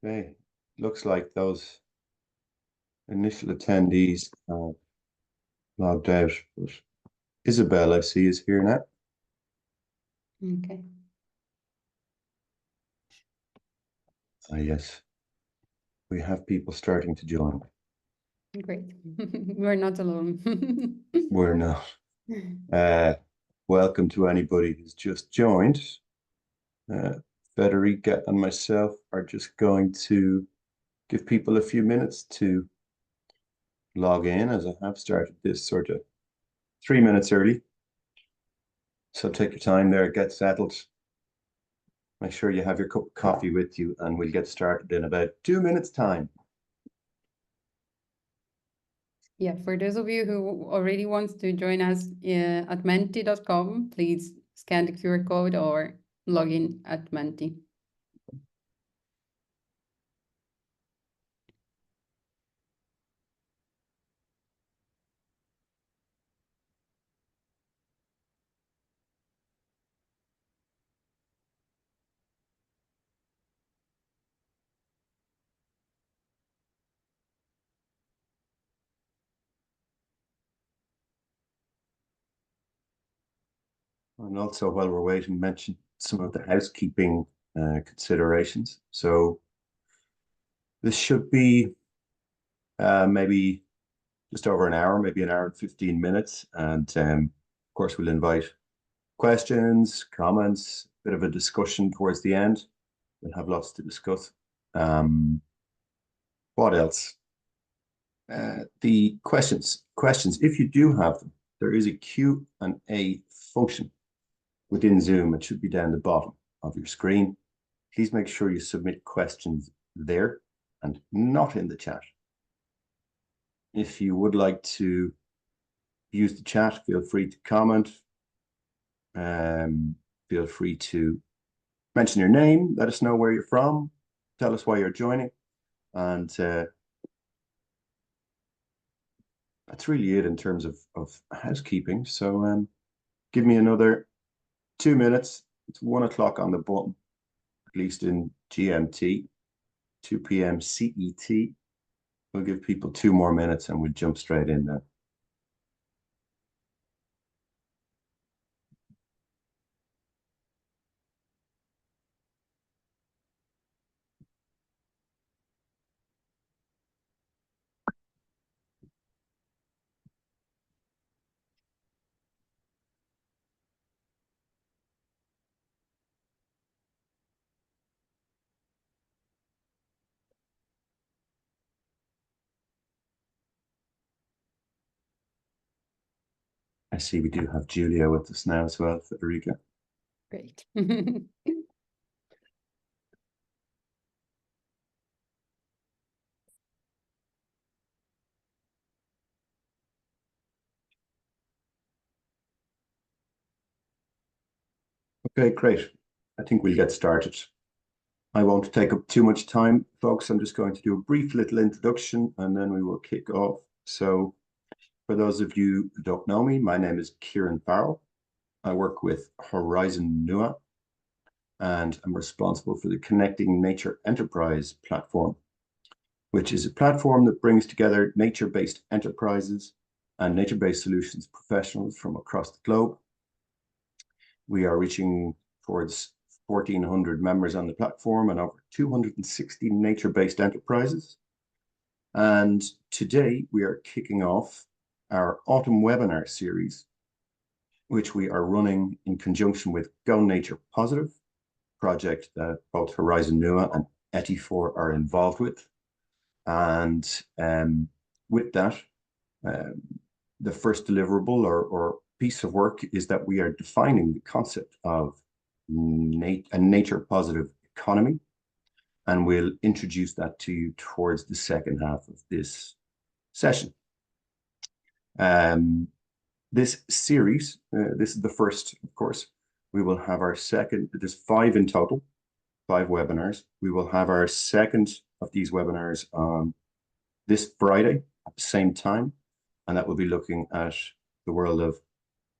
Okay, looks like those initial attendees have logged out, but Isabel, I see, is here now. Okay. Ah, yes, we have people starting to join. Great. We're not alone. We're not. Welcome to anybody who's just joined. Federica and myself are just going to give people a few minutes to log in, as I have started this sort of 3 minutes early. So take your time there, get settled. Make sure you have your cup of coffee with you, and we'll get started in about 2 minutes' time. Yeah, for those of you who already wants to join us at menti.com, please scan the QR code or log in at Menti. And also, while we're waiting, mention some of the housekeeping considerations. So this should be maybe just over an hour, maybe an hour and 15 minutes. And of course, we'll invite questions, comments, a bit of a discussion towards the end. We'll have lots to discuss. What else? The questions, if you do have them, there is a Q&A function within Zoom. It should be down the bottom of your screen. Please make sure you submit questions there and not in the chat. If you would like to use the chat, feel free to comment. Feel free to mention your name, let us know where you're from, tell us why you're joining, and that's really it in terms of housekeeping. So give me another 2 minutes. It's 1 o'clock on the button, at least in GMT, 2 p.m. CET. We'll give people 2 more minutes and we'll jump straight in then. I see we do have Julia with us now as well, Federica. Great. Okay, great. I think we'll get started. I won't take up too much time, folks. I'm just going to do a brief little introduction and then we will kick off. So for those of you who don't know me, my name is Kieran Farrell. I work with Horizon NUA and I'm responsible for the Connecting Nature Enterprise platform, which is a platform that brings together nature-based enterprises and nature-based solutions professionals from across the globe. We are reaching towards 1,400 members on the platform and over 260 nature-based enterprises. And today we are kicking off our autumn webinar series, which we are running in conjunction with GoNaturePositive, project that both Horizon NUA and Etifor are involved with. And with that, the first deliverable or piece of work is that we are defining the concept of a nature-positive economy, and we'll introduce that to you towards the second half of this session. This series, this is the first, of course. We will have our second, there's 5 in total, 5 webinars. We will have our second of these webinars on this Friday at the same time, and that will be looking at the world of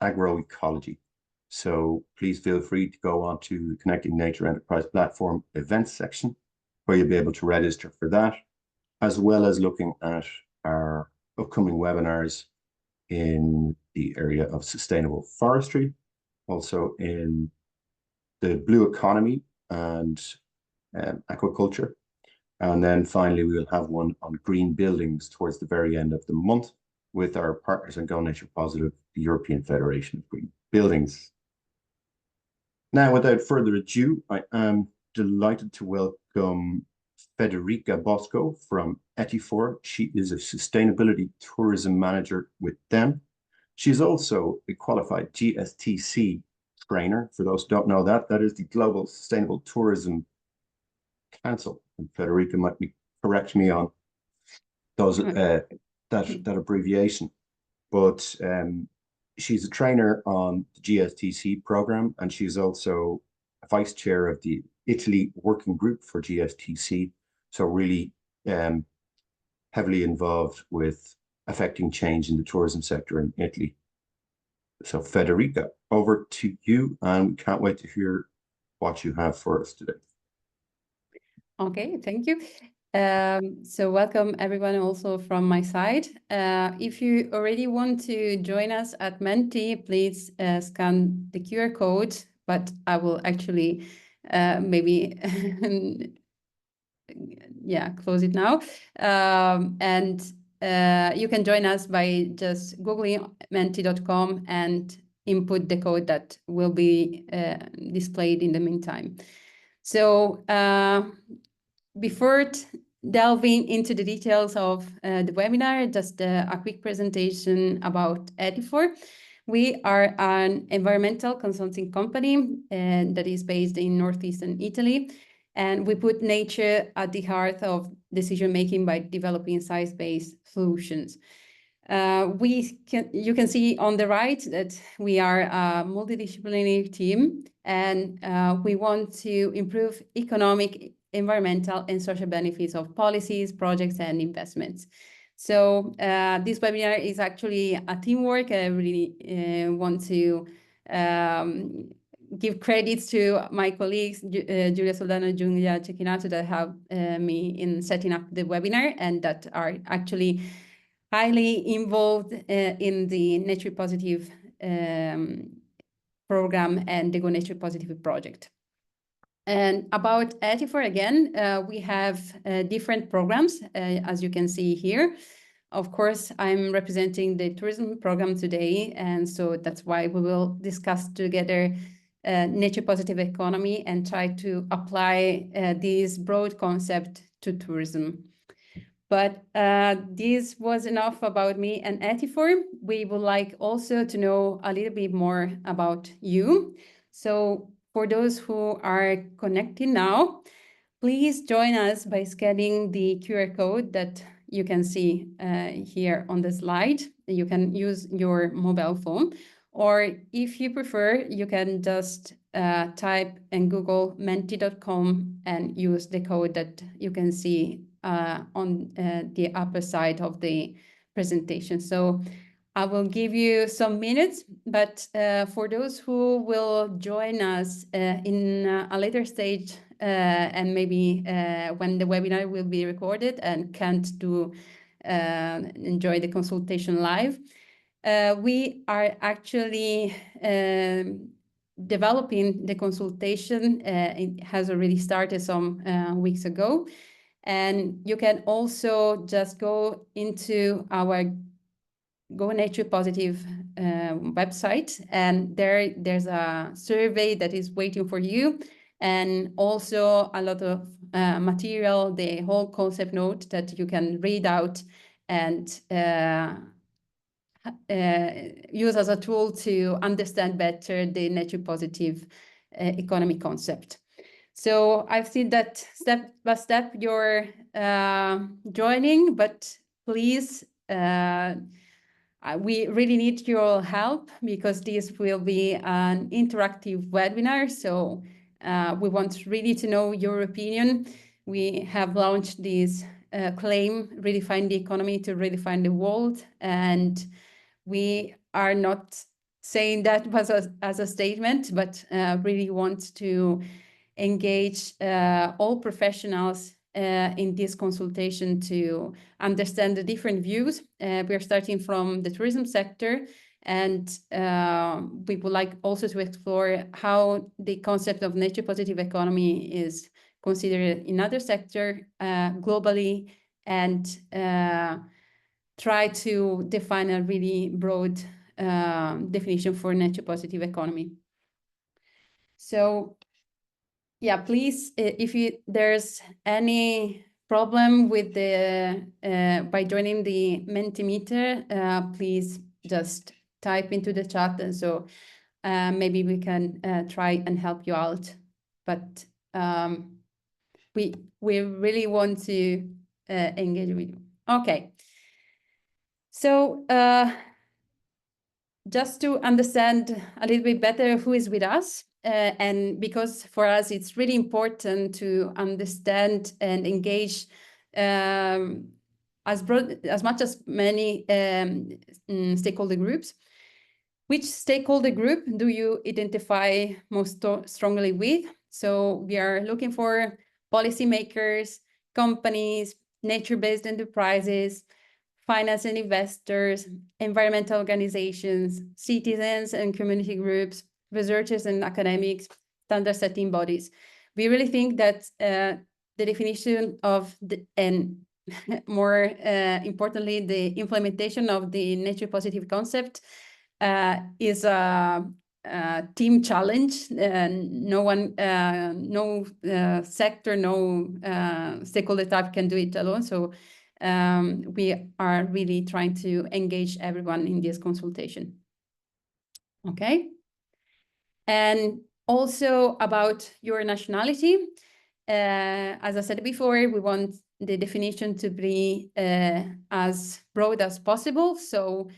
agroecology. So please feel free to go on to the Connecting Nature Enterprise platform events section where you'll be able to register for that, as well as looking at our upcoming webinars in the area of sustainable forestry, also in the blue economy and aquaculture. And then finally, we will have one on green buildings towards the very end of the month with our partners in GoNaturePositive, the European Federation of Green Buildings. Now, without further ado, I am delighted to welcome Federica Bosco from Etifor. She is a sustainability tourism manager with them. She's also a qualified GSTC trainer. For those who don't know that, that is the Global Sustainable Tourism Council. And Federica might correct me on those that abbreviation. But she's a trainer on the GSTC program, and she's also a vice chair of the Italy Working Group for GSTC. So really heavily involved with affecting change in the tourism sector in Italy. So Federica, over to you, and we can't wait to hear what you have for us today. Okay, thank you. So welcome everyone also from my side. If you already want to join us at Menti, please scan the QR code, but I will actually maybe close it now. And you can join us by just googling menti.com and input the code that will be displayed in the meantime. So before delving into the details of the webinar, just a quick presentation about Etifor. We are an environmental consulting company that is based in northeastern Italy, and we put nature at the heart of decision-making by developing science-based solutions. You can see on the right that we are a multidisciplinary team, and we want to improve economic, environmental, and social benefits of policies, projects, and investments. So this webinar is actually a teamwork. I really want to give credits to my colleagues, Giulia Soldano and Giulia Cecchinato, that helped me in setting up the webinar and that are actually highly involved in the GoNaturePositive program and the GoNaturePositive project. And about Etifor, again, we have different programs, as you can see here. Of course, I'm representing the tourism program today, and so that's why we will discuss together nature-positive economy and try to apply this broad concept to tourism. But this was enough about me and Etifor. We would like also to know a little bit more about you. So for those who are connecting now, please join us by scanning the QR code that you can see here on the slide. You can use your mobile phone, or if you prefer, you can just type in Google menti.com and use the code that you can see on the upper side of the presentation. So I will give you some minutes, but for those who will join us in a later stage and maybe when the webinar will be recorded and can't enjoy the consultation live, we are actually developing the consultation. It has already started some weeks ago. And you can also just go into our GoNaturePositive website, and there's a survey that is waiting for you, and also a lot of material, the whole concept note that you can read out and use as a tool to understand better the nature-positive economy concept. So I've seen that step by step you're joining, but please, we really need your help because this will be an interactive webinar. So we want really to know your opinion. We have launched this claim, redefine the economy to redefine the world. And we are not saying that as a statement, but really want to engage all professionals in this consultation to understand the different views. We are starting from the tourism sector, and we would like also to explore how the concept of nature positive economy is considered in other sectors globally, and try to define a really broad definition for nature positive economy. So yeah, please, if there's any problem with the by joining the Mentimeter, please just type into the chat, and so maybe we can try and help you out. But we really want to engage with you. Okay. So just to understand a little bit better who is with us, and because for us it's really important to understand and engage as much as many stakeholder groups. Which stakeholder group do you identify most strongly with? So we are looking for policymakers, companies, nature-based enterprises, finance and investors, environmental organizations, citizens and community groups, researchers and academics, standard setting bodies. We really think that the definition of and more importantly, the implementation of the nature positive concept is a team challenge. No one, no sector, no stakeholder type can do it alone. So we are really trying to engage everyone in this consultation. Okay. And also about your nationality. As I said before, we want the definition to be as broad as possible. So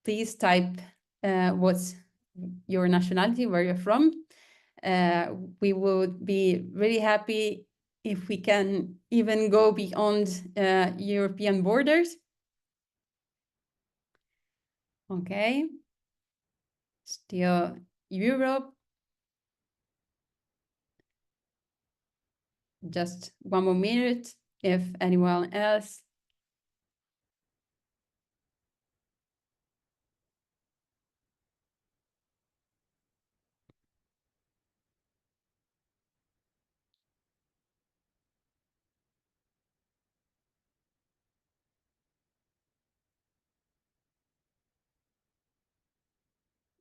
please type what's your nationality, where you're from. We would be really happy if we can even go beyond European borders. Okay. Still Europe. Just one more minute if anyone else.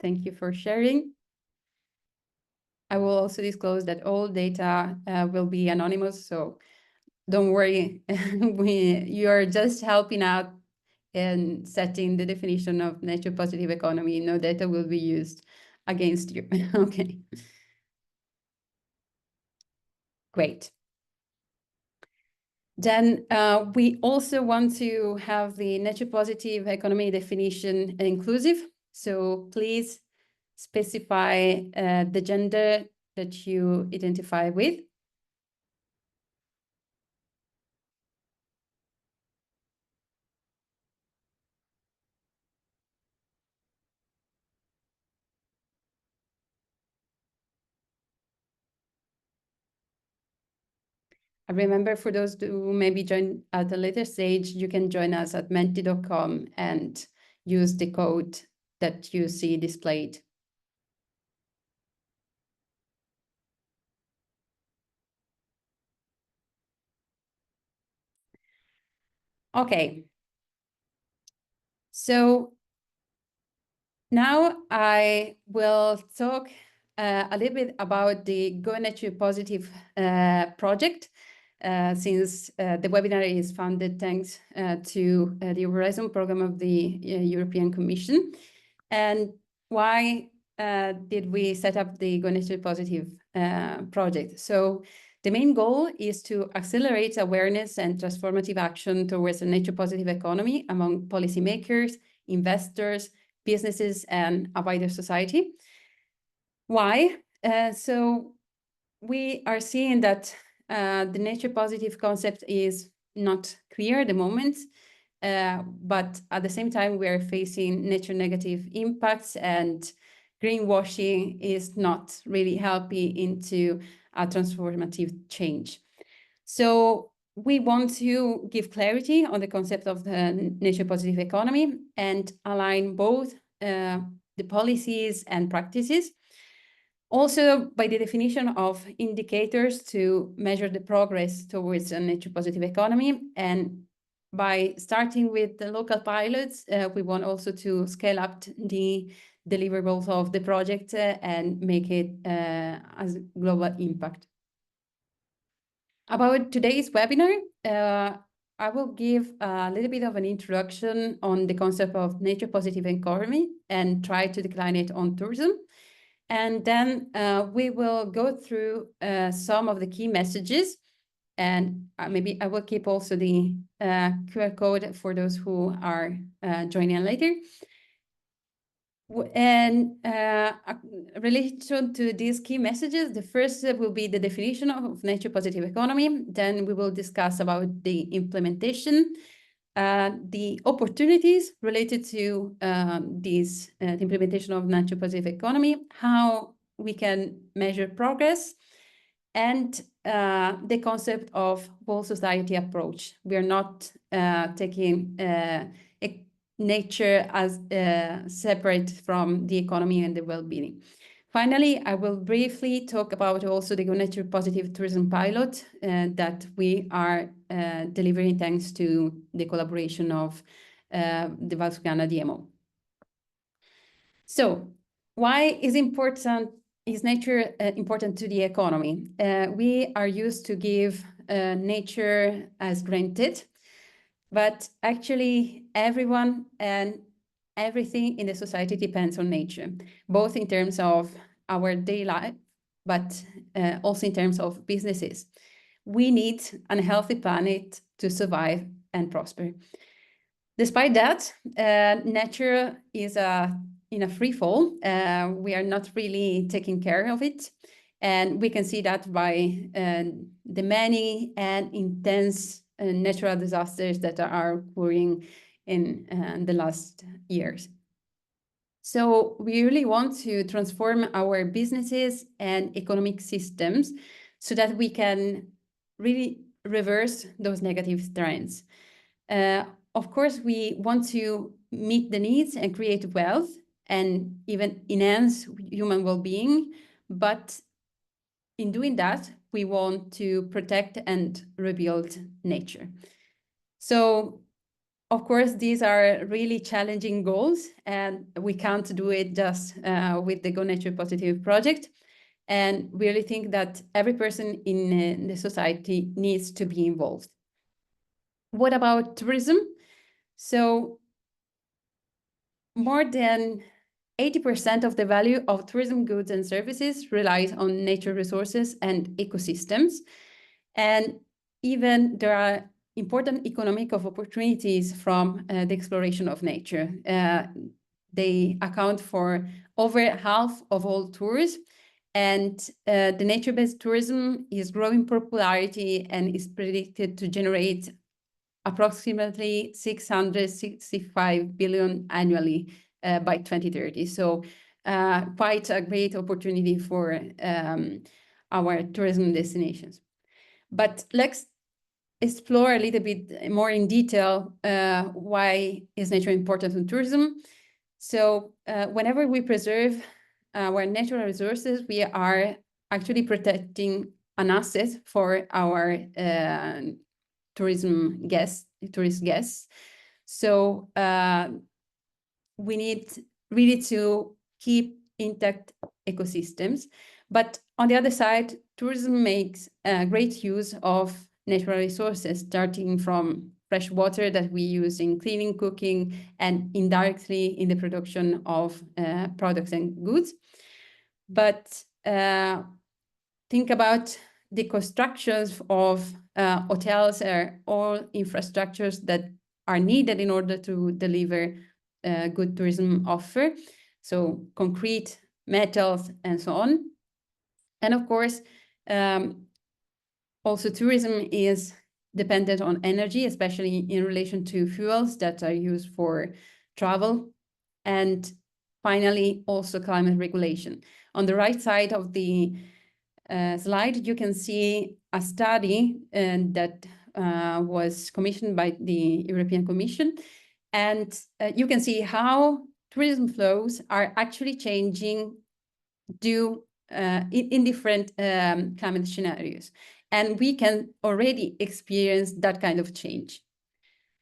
Thank you for sharing. I will also disclose that all data will be anonymous, so don't worry. You are just helping out in setting the definition of nature positive economy. No data will be used against you. Okay. Great. Then we also want to have the nature positive economy definition inclusive. So please specify the gender that you identify with. I remember for those who maybe join at a later stage, you can join us at menti.com and use the code that you see displayed. Okay. So now I will talk a little bit about the GoNaturePositive project, since the webinar is funded thanks to the Horizon program of the European Commission. And why did we set up the GoNaturePositive project? So the main goal is to accelerate awareness and transformative action towards a nature-positive economy among policymakers, investors, businesses, and a wider society. Why? So we are seeing that the nature-positive concept is not clear at the moment, but at the same time, we are facing nature-negative impacts, and greenwashing is not really helping into a transformative change. So we want to give clarity on the concept of the nature positive economy and align both the policies and practices. Also, by the definition of indicators to measure the progress towards a nature positive economy. And by starting with the local pilots, we want also to scale up the deliverables of the project and make it as global impact. About today's webinar, I will give a little bit of an introduction on the concept of nature positive economy and try to decline it on tourism. And then we will go through some of the key messages, and maybe I will keep also the QR code for those who are joining later. And relation to these key messages, the first will be the definition of nature positive economy. Then we will discuss about the implementation, the opportunities related to the implementation of nature positive economy, how we can measure progress, and the concept of whole society approach. We are not taking nature as separate from the economy and the well-being. Finally, I will briefly talk about also the GoNaturePositive tourism pilot that we are delivering thanks to the collaboration of the Valsugana DMO. So, why is nature important to the economy? We are used to give nature as granted, but actually everyone and everything in the society depends on nature, both in terms of our daily life, but also in terms of businesses. We need a healthy planet to survive and prosper. Despite that, nature is in a free fall. We are not really taking care of it. And we can see that by the many and intense natural disasters that are occurring in the last years. So we really want to transform our businesses and economic systems so that we can really reverse those negative trends. Of course, we want to meet the needs and create wealth and even enhance human well-being, but in doing that, we want to protect and rebuild nature. So, of course, these are really challenging goals, and we can't do it just with the GoNaturePositive project. And we really think that every person in the society needs to be involved. What about tourism? So, more than 80% of the value of tourism goods and services relies on nature resources and ecosystems. And even there are important economic opportunities from the exploration of nature. They account for over half of all tours. And the nature-based tourism is growing popularity and is predicted to generate approximately 665 billion annually by 2030. So quite a great opportunity for our tourism destinations. But let's explore a little bit more in detail why is nature important in tourism. So whenever we preserve our natural resources, we are actually protecting an asset for our tourist guests. So we need really to keep intact ecosystems. But on the other side, tourism makes great use of natural resources, starting from fresh water that we use in cleaning, cooking, and indirectly in the production of products and goods. But think about the constructions of hotels or all infrastructures that are needed in order to deliver good tourism offer. So concrete, metals, and so on. And of course, also tourism is dependent on energy, especially in relation to fuels that are used for travel. And finally, also climate regulation. On the right side of the slide, you can see a study that was commissioned by the European Commission. And you can see how tourism flows are actually changing in different climate scenarios. And we can already experience that kind of change.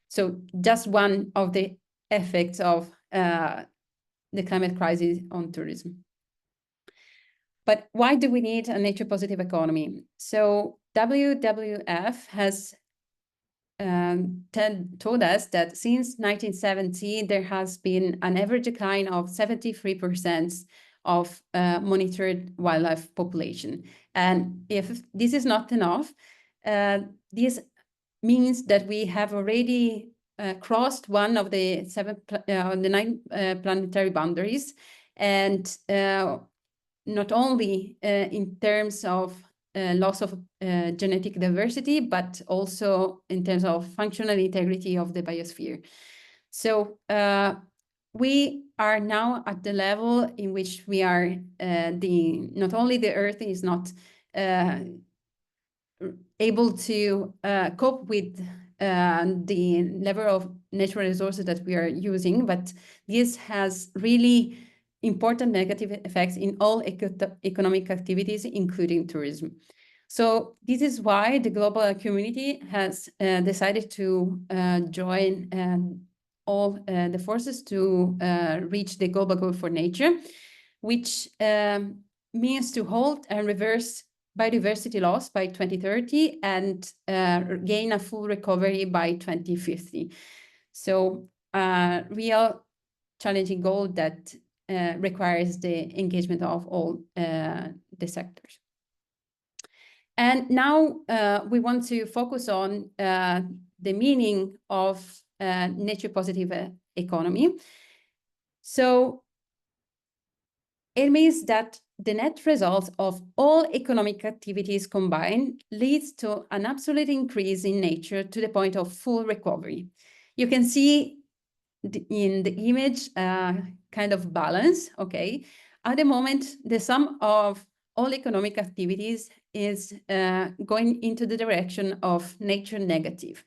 So just one of the effects of the climate crisis on tourism. But why do we need a nature positive economy? So WWF has told us that since 1970, there has been an average decline of 73% of monitored wildlife population. And if this is not enough, this means that we have already crossed one of the nine planetary boundaries, and not only in terms of loss of genetic diversity, but also in terms of functional integrity of the biosphere. So we are now at the level in which we are, not only the Earth is not able to cope with the level of natural resources that we are using, but this has really important negative effects in all economic activities, including tourism. So this is why the global community has decided to join all the forces to reach the global goal for nature, which means to halt and reverse biodiversity loss by 2030 and gain a full recovery by 2050. So a real challenging goal that requires the engagement of all the sectors. And now we want to focus on the meaning of nature positive economy. So it means that the net result of all economic activities combined leads to an absolute increase in nature to the point of full recovery. You can see in the image kind of balance, okay? At the moment, the sum of all economic activities is going into the direction of nature negative.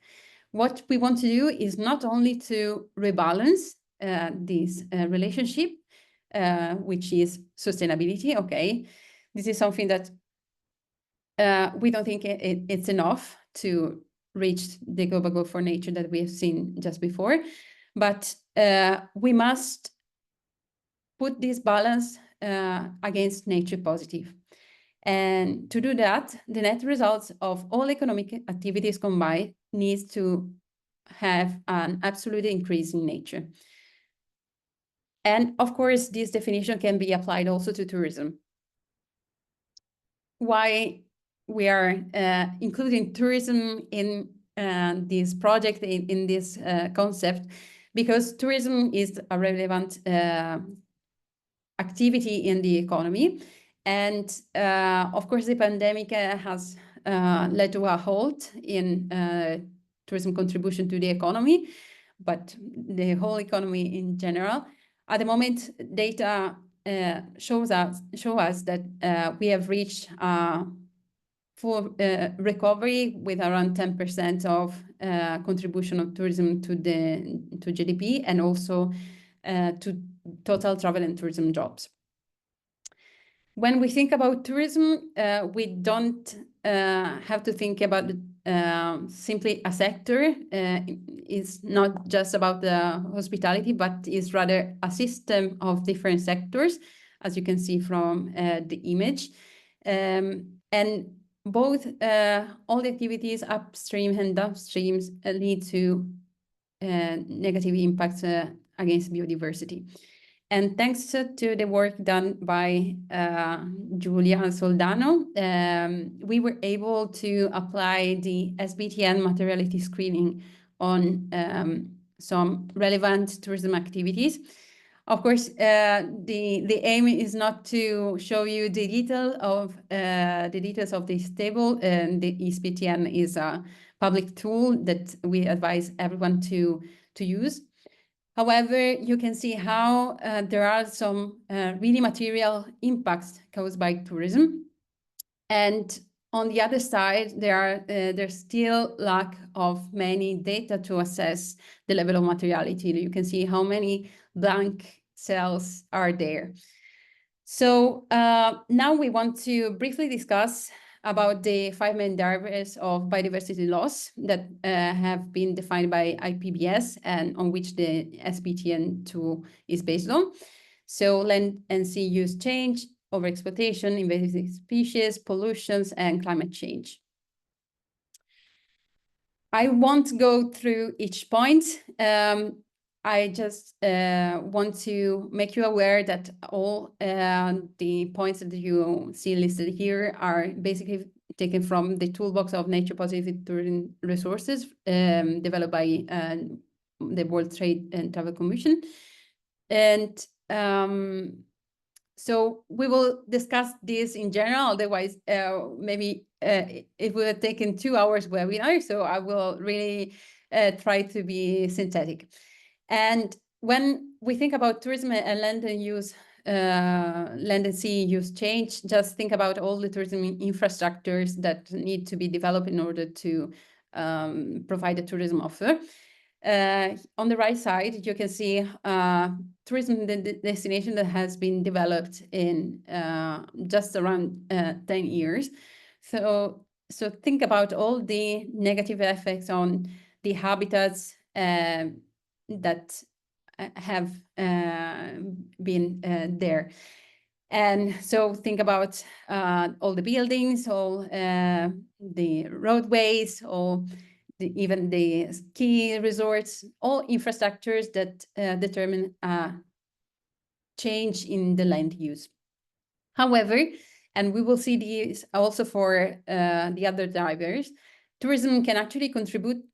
What we want to do is not only to rebalance this relationship, which is sustainability, okay? This is something that we don't think it's enough to reach the global goal for nature that we have seen just before, but we must put this balance against nature positive. And to do that, the net results of all economic activities combined needs to have an absolute increase in nature. And of course, this definition can be applied also to tourism. Why we are including tourism in this project, in this concept, because tourism is a relevant activity in the economy. And of course, the pandemic has led to a halt in tourism contribution to the economy, but the whole economy in general. At the moment, data show us that we have reached full recovery with around 10% of contribution of tourism to GDP and also to total travel and tourism jobs. When we think about tourism, we don't have to think about simply a sector. It's not just about the hospitality, but is rather a system of different sectors, as you can see from the image. And both all the activities upstream and downstream lead to negative impacts against biodiversity. And thanks to the work done by Giulia and Soldano, we were able to apply the SBTN materiality screening on some relevant tourism activities. Of course, the aim is not to show you the details of this table. The SBTN is a public tool that we advise everyone to use. However, you can see how there are some really material impacts caused by tourism. And on the other side, there's still lack of many data to assess the level of materiality. You can see how many blank cells are there. So now we want to briefly discuss about the 5 main drivers of biodiversity loss that have been defined by IPBES and on which the SBTN tool is based on. So land and sea use change, overexploitation, invasive species, pollutions, and climate change. I won't go through each point. I just want to make you aware that all the points that you see listed here are basically taken from the toolbox of nature-positive tourism resources developed by the World Trade and Travel Commission. And so we will discuss this in general, otherwise maybe it would have taken 2 hours webinar, so I will really try to be synthetic. And when we think about tourism and land and use, land and sea use change, just think about all the tourism infrastructures that need to be developed in order to provide a tourism offer. On the right side, you can see tourism destination that has been developed in just around 10 years. So think about all the negative effects on the habitats that have been there. And so think about all the buildings, all the roadways, even the ski resorts, all infrastructures that determine change in the land use. However, and we will see these also for the other drivers, tourism can actually contribute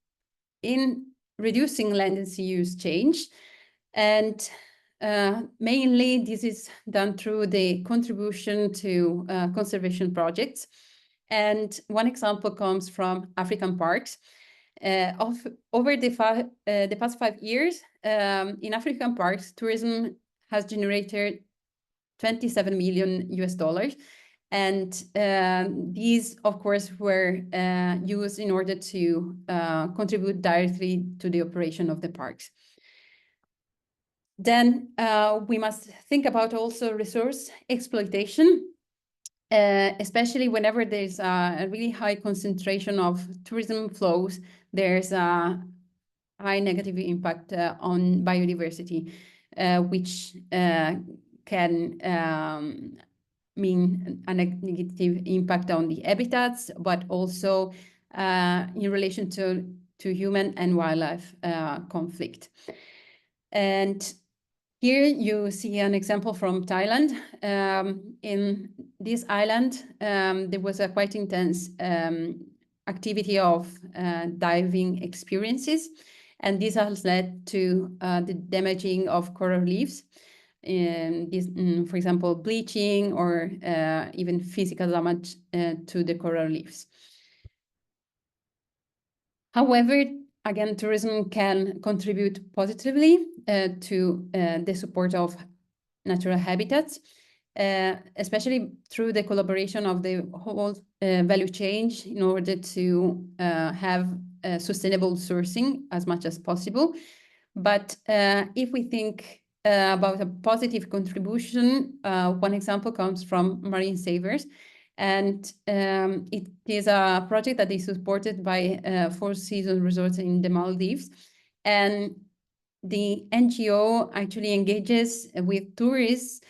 in reducing land and sea use change. And mainly this is done through the contribution to conservation projects. And one example comes from African parks. Over the past 5 years, in African parks, tourism has generated $27 million US. And these, of course, were used in order to contribute directly to the operation of the parks. Then we must think about also resource exploitation, especially whenever there's a really high concentration of tourism flows, there's a high negative impact on biodiversity, which can mean a negative impact on the habitats, but also in relation to human and wildlife conflict. And here you see an example from Thailand. In this island, there was a quite intense activity of diving experiences, and this has led to the damaging of coral reefs. This, for example, bleaching or even physical damage to the coral reefs. However, again, tourism can contribute positively to the support of natural habitats, especially through the collaboration of the whole value chain in order to have sustainable sourcing as much as possible. But if we think about a positive contribution, one example comes from Marine Savers. And it is a project that is supported by Four Seasons Resorts in the Maldives. And the NGO actually engages with tourists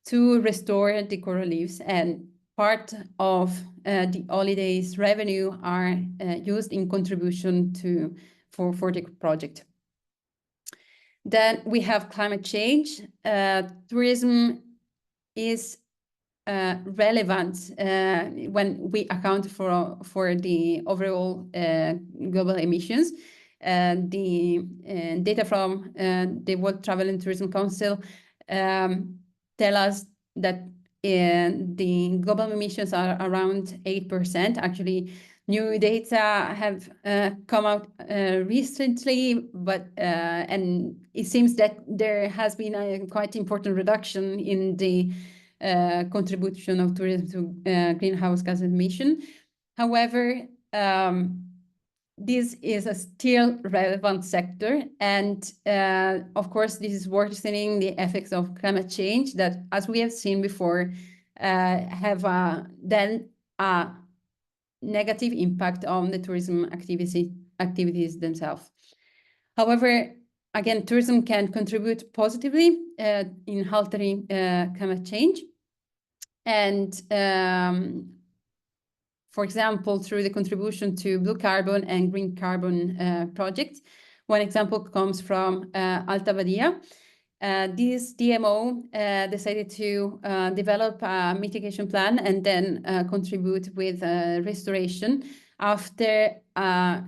to restore the coral reefs. And part of the holidays revenue are used in contribution for the project. Then we have climate change. Tourism is relevant when we account for the overall global emissions. The data from the World Travel and Tourism Council tell us that the global emissions are around 8%. Actually, new data have come out recently, but and it seems that there has been a quite important reduction in the contribution of tourism to greenhouse gas emission. However, this is a still relevant sector, and of course, this is worsening the effects of climate change that, as we have seen before, have then a negative impact on the tourism activities themselves. However, again, tourism can contribute positively in altering climate change, and for example, through the contribution to blue carbon and green carbon projects. One example comes from Alta Badia. This DMO decided to develop a mitigation plan and then contribute with restoration after a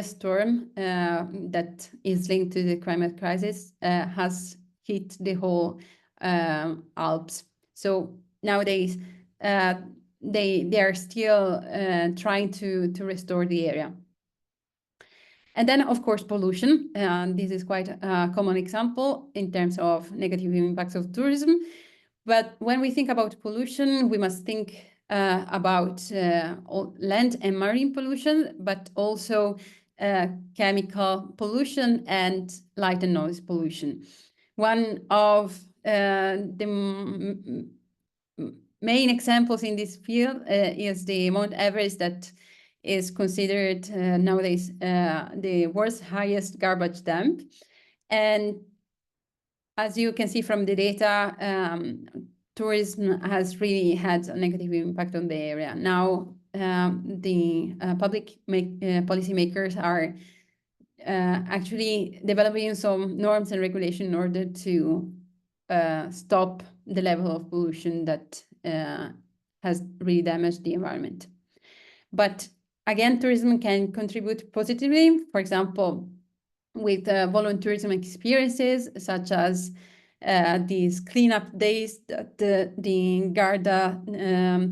storm that is linked to the climate crisis has hit the whole Alps. So nowadays, they are still trying to restore the area. And then, of course, pollution. This is quite a common example in terms of negative impacts of tourism. But when we think about pollution, we must think about land and marine pollution, but also chemical pollution and light and noise pollution. One of the main examples in this field is the Mount Everest, that is considered nowadays the world's highest garbage dump. And as you can see from the data, tourism has really had a negative impact on the area. Now, the public policymakers are actually developing some norms and regulation in order to stop the level of pollution that has really damaged the environment. But again, tourism can contribute positively, for example, with volunteerism experiences, such as these cleanup days that the Garda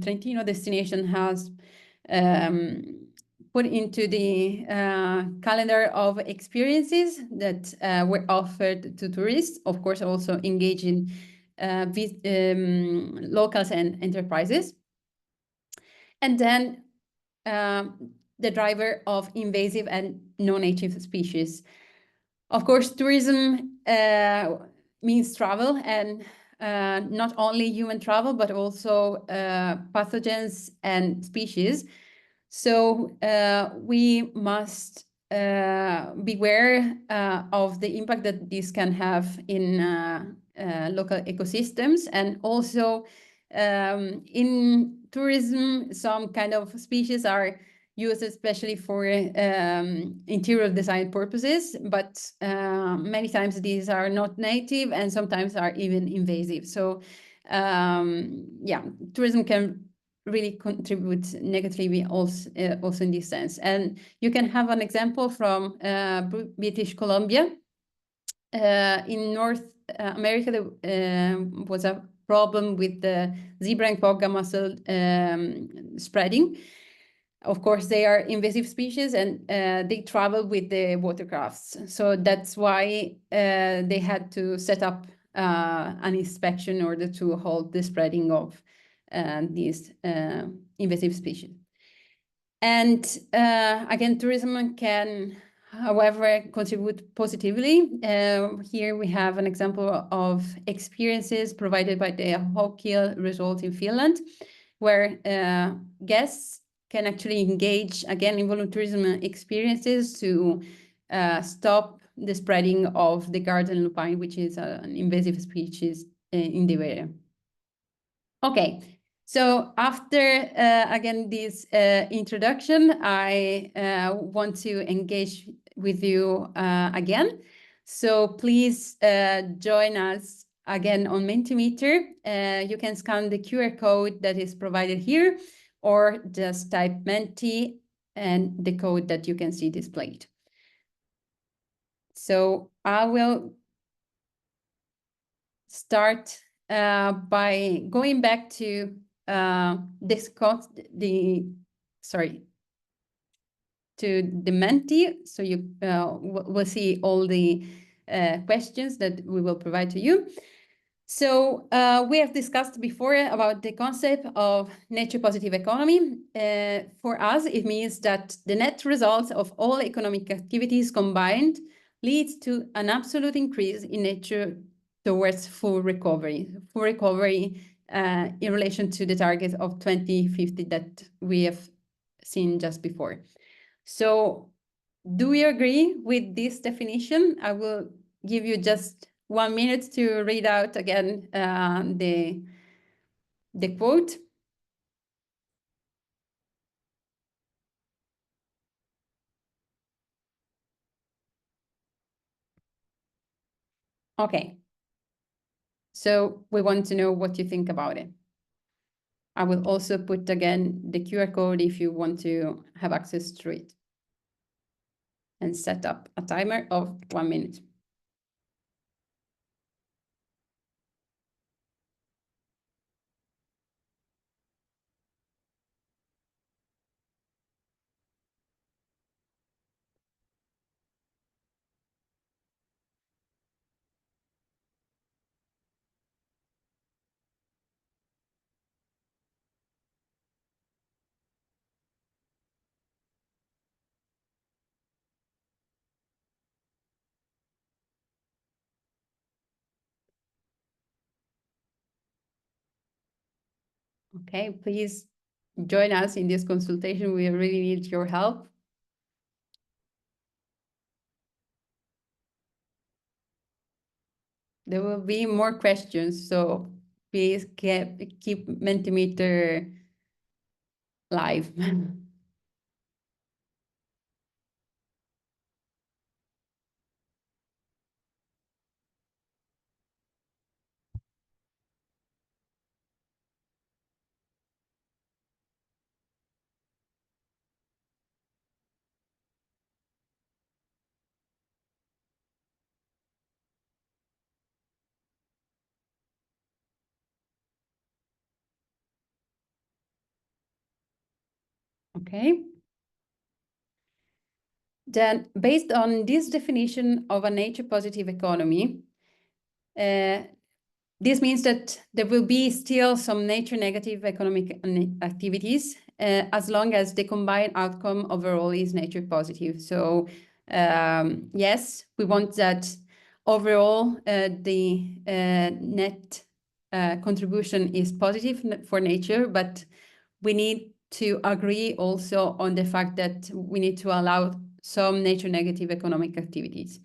Trentino destination has put into the calendar of experiences that were offered to tourists, of course, also engaging locals and enterprises. And then the driver of invasive and non-native species. Of course, tourism means travel, and not only human travel, but also pathogens and species. So we must beware of the impact that this can have in local ecosystems, and also in tourism, some kind of species are used especially for interior design purposes, but many times these are not native and sometimes are even invasive. So yeah, tourism can really contribute negatively also in this sense. And you can have an example from British Columbia. In North America, there was a problem with the zebra and quagga mussel spreading. Of course, they are invasive species, and they travel with the watercrafts. So that's why they had to set up an inspection in order to halt the spreading of these invasive species. And again, tourism can, however, contribute positively. Here we have an example of experiences provided by the Hawkill Resort in Finland, where guests can actually engage, again, in volunteerism experiences to stop the spreading of the garden lupine, which is an invasive species in the area. Okay, so after, again, this introduction, I want to engage with you again. So please join us again on Mentimeter. You can scan the QR code that is provided here, or just type Menti and the code that you can see displayed. So I will start by going back to to the Menti. So you will see all the questions that we will provide to you. So we have discussed before about the concept of nature positive economy. For us, it means that the net result of all economic activities combined leads to an absolute increase in nature towards full recovery in relation to the target of 2050 that we have seen just before. So do you agree with this definition? I will give you just 1 minute to read out again the quote. Okay. So we want to know what you think about it. I will also put again the QR code if you want to have access to it. And set up a timer of 1 minute. Okay, please join us in this consultation. We really need your help. There will be more questions, so please keep Mentimeter live. Okay. Then, based on this definition of a nature positive economy, this means that there will be still some nature negative economic activities as long as the combined outcome overall is nature positive. So yes, we want that overall the net contribution is positive for nature, but we need to agree also on the fact that we need to allow some nature negative economic activities.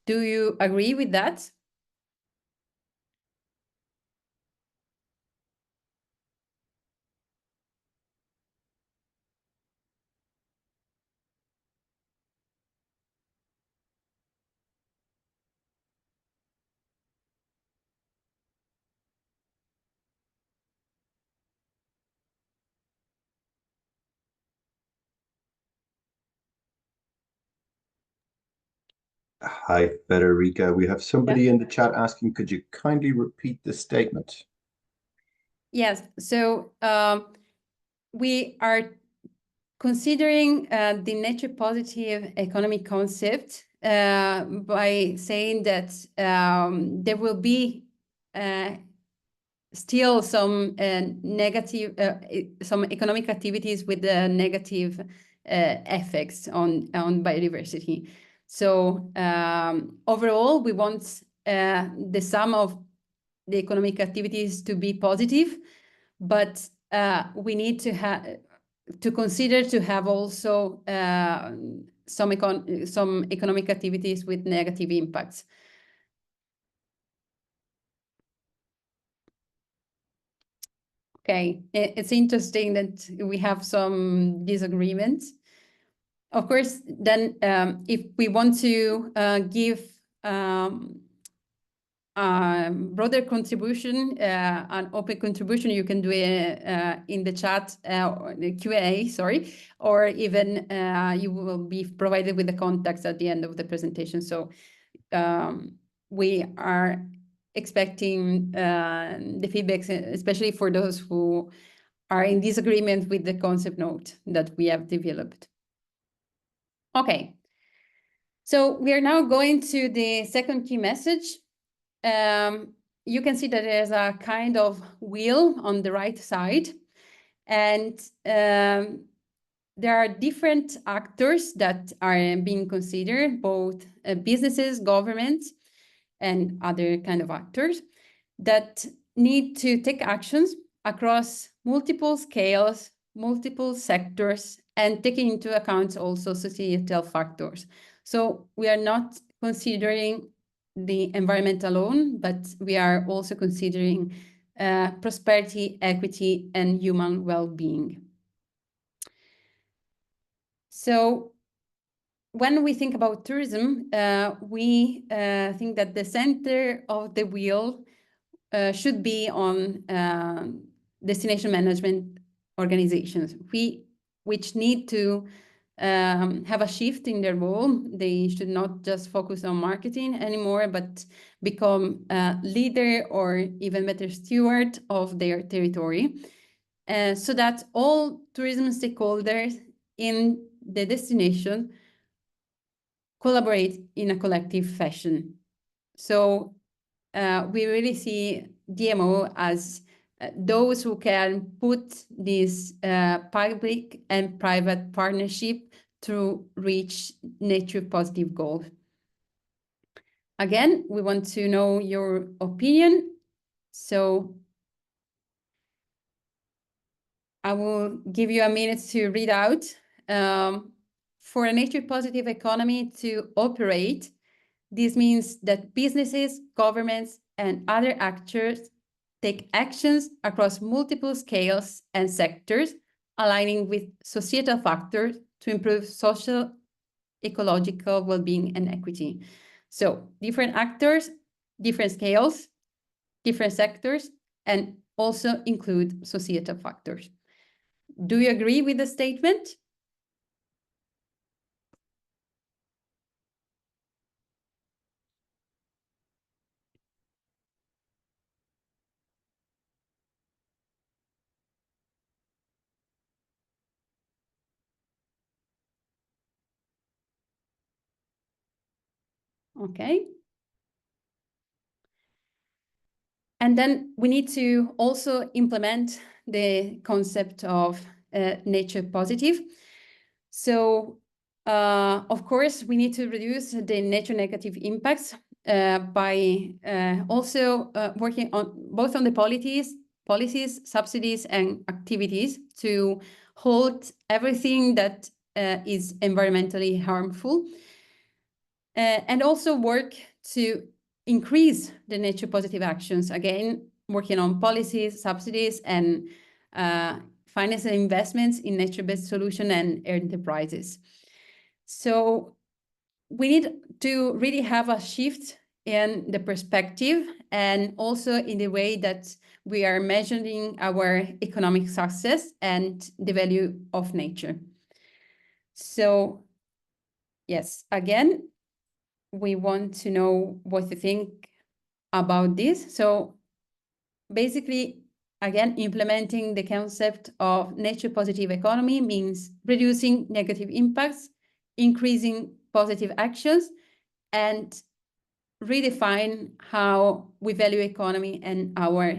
Do you agree with that? Hi, Federica. We have somebody in the chat asking, could you kindly repeat the statement? Yes. So we are considering the nature positive economy concept by saying that there will be still some negative, some economic activities with the negative effects on biodiversity. So overall, we want the sum of the economic activities to be positive, but we need to consider to have also some economic activities with negative impacts. Okay, it's interesting that we have some disagreements. Of course, then if we want to give broader contribution, an open contribution, you can do it in the chat, or the Q&A, sorry, or even you will be provided with the contacts at the end of the presentation. So we are expecting the feedbacks, especially for those who are in disagreement with the concept note that we have developed. Okay, so we are now going to the second key message. you can see that there's a kind of wheel on the right side, and there are different actors that are being considered, both businesses, governments, and other kind of actors that need to take actions across multiple scales, multiple sectors, and taking into account also societal factors. So we are not considering the environment alone, but we are also considering prosperity, equity, and human well-being. So when we think about tourism, we think that the center of the wheel should be on destination management organizations, which need to have a shift in their role. They should not just focus on marketing anymore, but become a leader or even better steward of their territory, so that all tourism stakeholders in the destination collaborate in a collective fashion. So we really see DMO as those who can put this public and private partnership to reach nature positive goals. Again, we want to know your opinion. So I will give you a minute to read out. For a nature positive economy to operate, this means that businesses, governments, and other actors take actions across multiple scales and sectors, aligning with societal factors to improve social, ecological well-being and equity. So different actors, different scales, different sectors, and also include societal factors. Do you agree with the statement? Okay. And then we need to also implement the concept of nature positive. So, of course, we need to reduce the nature negative impacts by also working on both on the policies, subsidies, and activities to halt everything that is environmentally harmful, and also work to increase the nature positive actions, again, working on policies, subsidies, and financial investments in nature-based solutions and enterprises. So we need to really have a shift in the perspective and also in the way that we are measuring our economic success and the value of nature. So yes, again, we want to know what you think about this. So basically, again, implementing the concept of nature positive economy means reducing negative impacts, increasing positive actions, and redefine how we value economy and our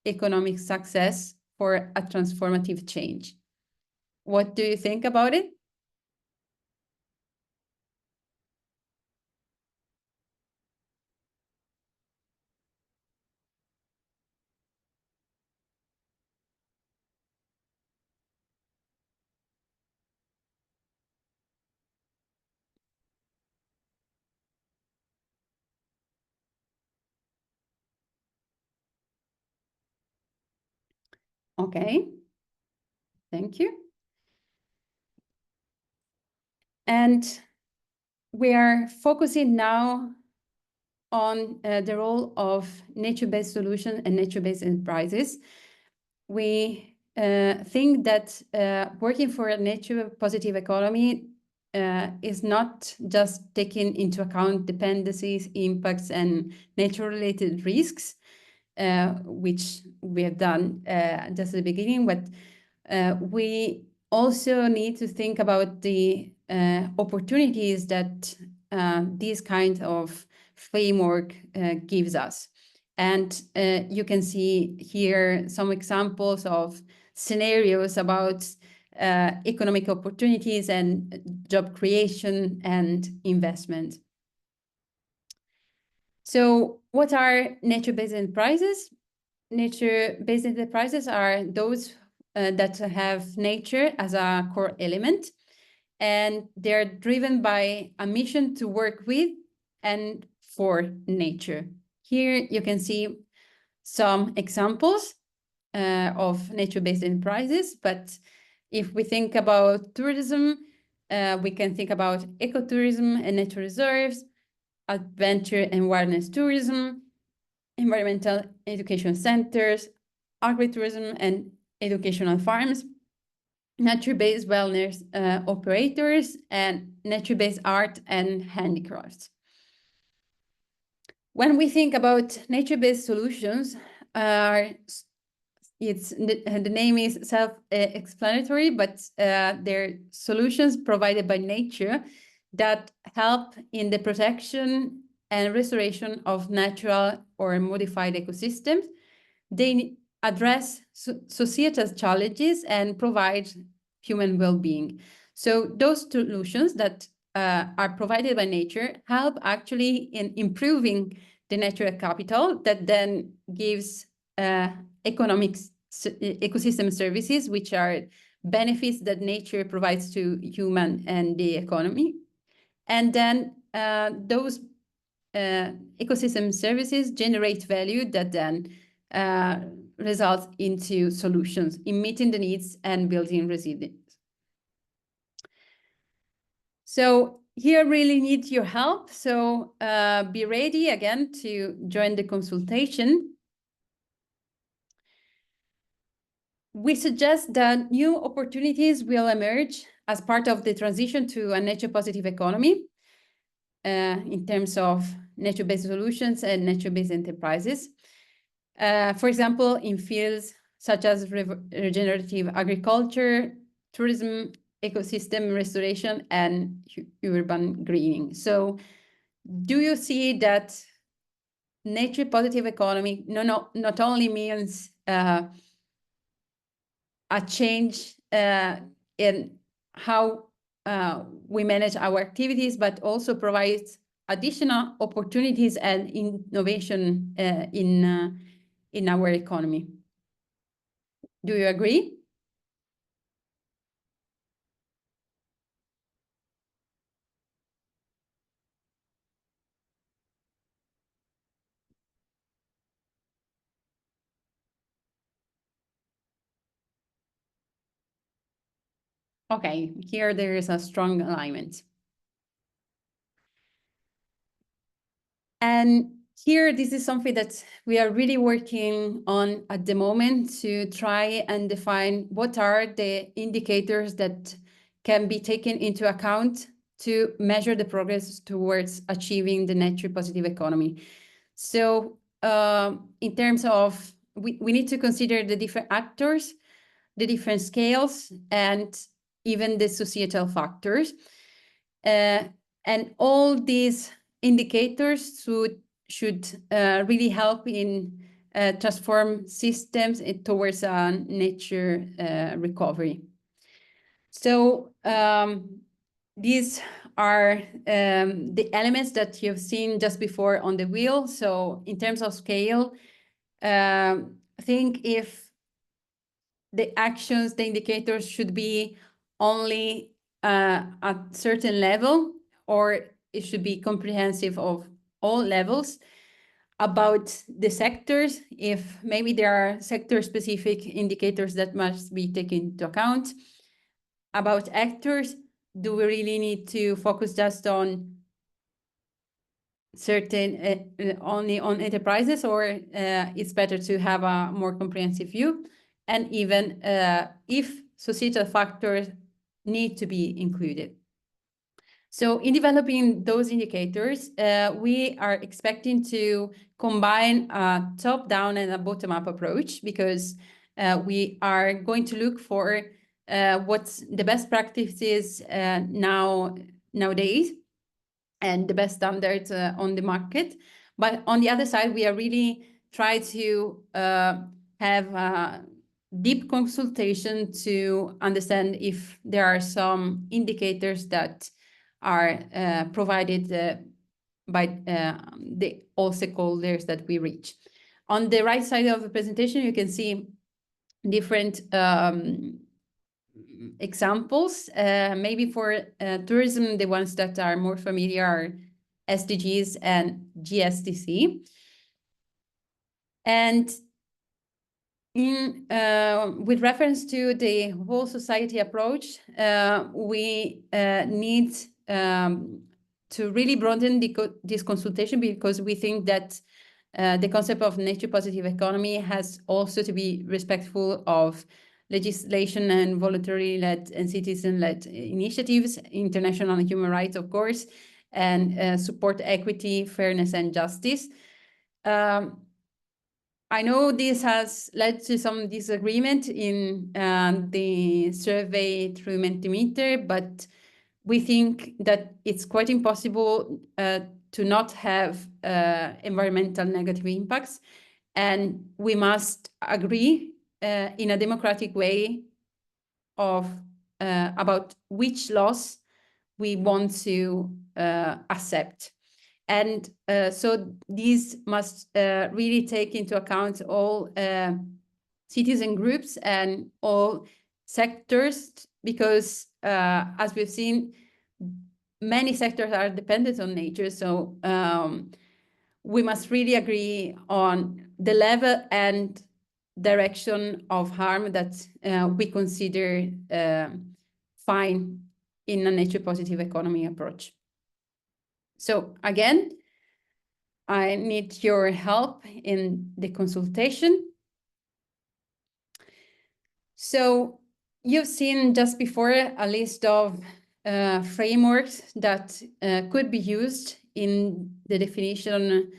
economic success for a transformative change. What do you think about it? Okay, thank you. And we are focusing now on the role of nature-based solutions and nature-based enterprises. We think that working for a nature-positive economy is not just taking into account dependencies, impacts, and nature-related risks, which we have done just at the beginning, but we also need to think about the opportunities that this kind of framework gives us. And you can see here some examples of scenarios about economic opportunities and job creation and investment. So what are nature-based enterprises? Nature-based enterprises are those that have nature as a core element, and they're driven by a mission to work with and for nature. Here you can see some examples of nature-based enterprises, but if we think about tourism, we can think about ecotourism and nature reserves, adventure and wilderness tourism, environmental education centers, agritourism and educational farms, nature-based wellness operators, and nature-based art and handicrafts. When we think about nature-based solutions, the name is self-explanatory, but they're solutions provided by nature that help in the protection and restoration of natural or modified ecosystems. They address societal challenges and provide human well-being. So those solutions that are provided by nature help actually in improving the natural capital that then gives ecosystem services, which are benefits that nature provides to human and the economy. And then those ecosystem services generate value that then results into solutions in meeting the needs and building resilience. So here really need your help. So be ready again to join the consultation. We suggest that new opportunities will emerge as part of the transition to a nature-positive economy in terms of nature-based solutions and nature-based enterprises. For example, in fields such as regenerative agriculture, tourism, ecosystem restoration, and urban greening. So do you see that nature-positive economy not only means a change in how we manage our activities, but also provides additional opportunities and innovation in our economy? Do you agree? Okay, here there is a strong alignment. And here, this is something that we are really working on at the moment to try and define what are the indicators that can be taken into account to measure the progress towards achieving the nature positive economy. So in terms of, we need to consider the different actors, the different scales, and even the societal factors. And all these indicators should really help in transform systems towards a nature recovery. So these are the elements that you've seen just before on the wheel. So in terms of scale, I think if the actions, the indicators should be only at certain level, or it should be comprehensive of all levels. About the sectors, if maybe there are sector-specific indicators that must be taken into account. About actors, do we really need to focus just on certain, only on enterprises, or it's better to have a more comprehensive view? And even if societal factors need to be included. So in developing those indicators, we are expecting to combine a top-down and a bottom-up approach, because we are going to look for what's the best practices nowadays and the best standards on the market. But on the other side, we are really try to have a deep consultation to understand if there are some indicators that are provided by all stakeholders that we reach. On the right side of the presentation, you can see different examples. Maybe for tourism, the ones that are more familiar are SDGs and GSTC. And with reference to the whole society approach, we need to really broaden this consultation, because we think that the concept of nature positive economy has also to be respectful of legislation and voluntary-led and citizen-led initiatives, international human rights, of course, and support equity, fairness, and justice. I know this has led to some disagreement in the survey through Mentimeter, but we think that it's quite impossible to not have environmental negative impacts, and we must agree in a democratic way about which laws we want to accept. And so these must really take into account all citizen groups and all sectors, because as we've seen, many sectors are dependent on nature. So we must really agree on the level and direction of harm that we consider fine in a nature positive economy approach. So again, I need your help in the consultation. So you've seen just before a list of frameworks that could be used in the definition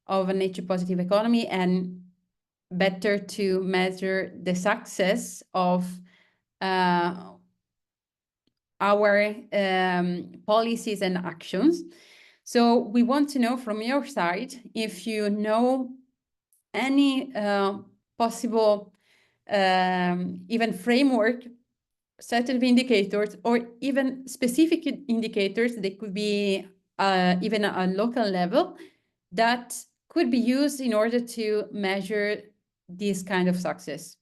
of a nature positive economy, and better to measure the success of our policies and actions. So we want to know from your side if you know any possible even framework, set of indicators, or even specific indicators that could be even at a local level that could be used in order to measure this kind of success.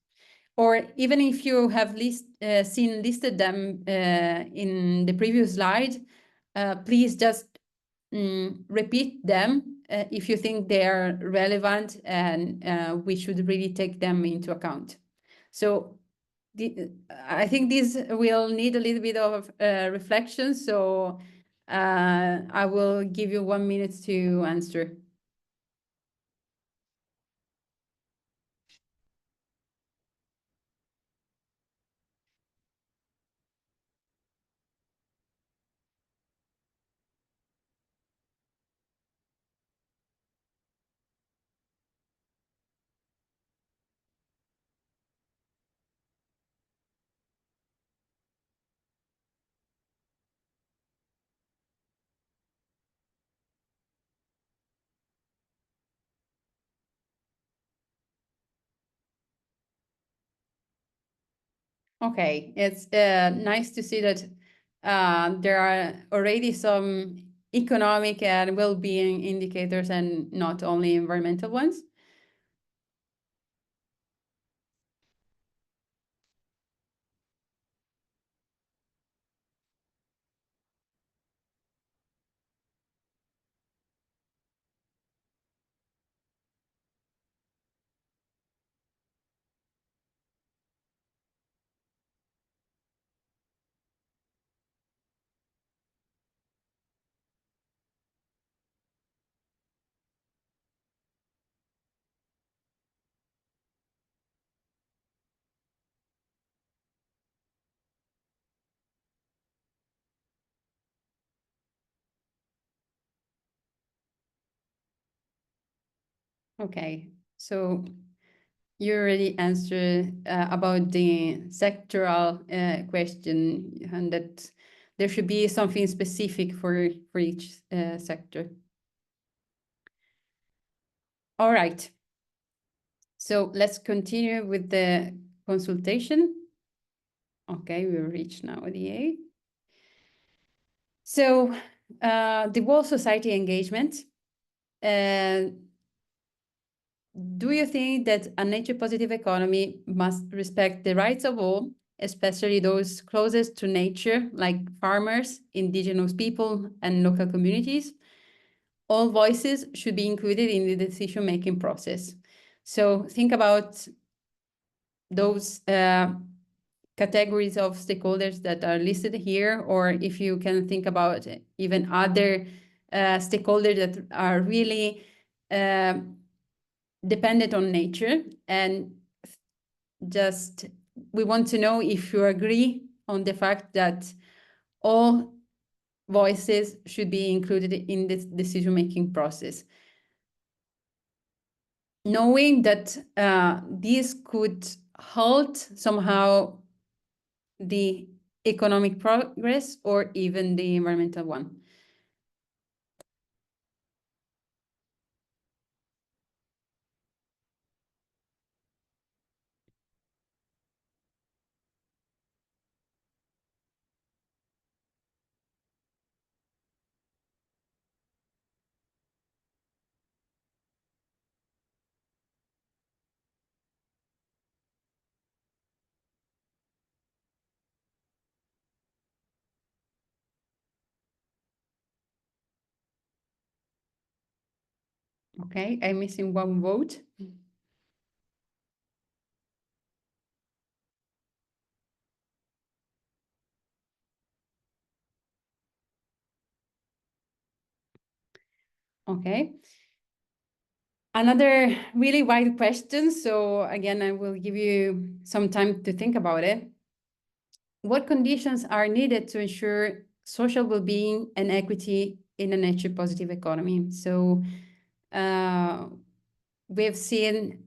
Or even if you have seen listed them in the previous slide, please just repeat them if you think they are relevant, and we should really take them into account. So I think this will need a little bit of reflection, so I will give you 1 minute to answer. Okay, it's nice to see that there are already some economic and well-being indicators and not only environmental ones. Okay, so you already answered about the sectoral question, and that there should be something specific for each sector. All right. So let's continue with the consultation. Okay, we reach now the 8. So the whole society engagement. Do you think that a nature-positive economy must respect the rights of all, especially those closest to nature, like farmers, indigenous people, and local communities? All voices should be included in the decision-making process. So think about those categories of stakeholders that are listed here, or if you can think about even other stakeholders that are really dependent on nature, and just we want to know if you agree on the fact that all voices should be included in this decision-making process, knowing that this could halt somehow the economic progress or even the environmental one. Okay, I'm missing one vote. Okay. Another really wide question. So again, I will give you some time to think about it. What conditions are needed to ensure social well-being and equity in a nature-positive economy? So we've seen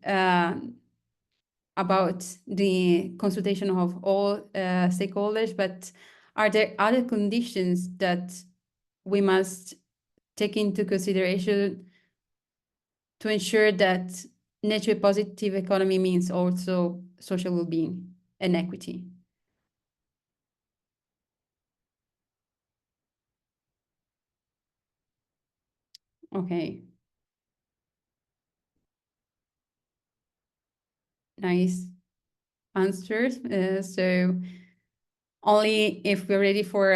about the consultation of all stakeholders, but are there other conditions that we must take into consideration to ensure that nature positive economy means also social well-being and equity? Okay. Nice answers. So only if we're ready for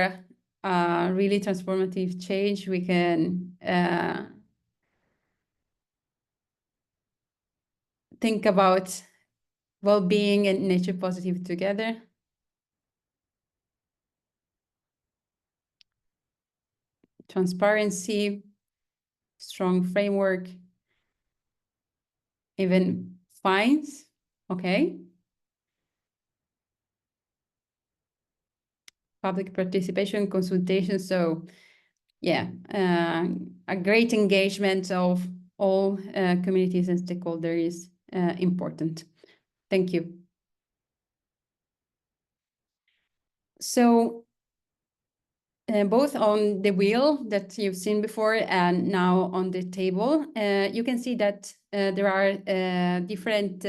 a really transformative change, we can think about well-being and nature positive together. Transparency, strong framework, even fines. Okay. Public participation, consultation. So yeah, a great engagement of all communities and stakeholders is important. Thank you. So both on the wheel that you've seen before and now on the table, you can see that there are different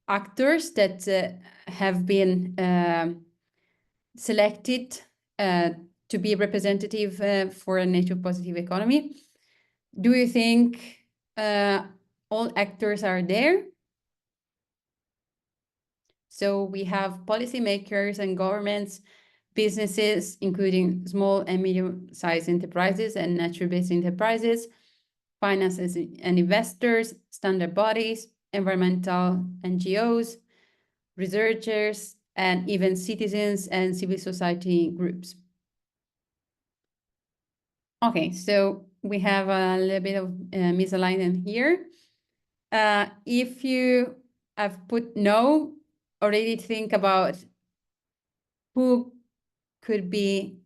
actors that have been selected to be representative for a nature positive economy. Do you think all actors are there? So we have policymakers and governments, businesses, including small and medium-sized enterprises and nature-based enterprises, finances and investors, standard bodies, environmental NGOs, researchers, and even citizens and civil society groups. Okay, so we have a little bit of misalignment here. If you have put no, already think about who could be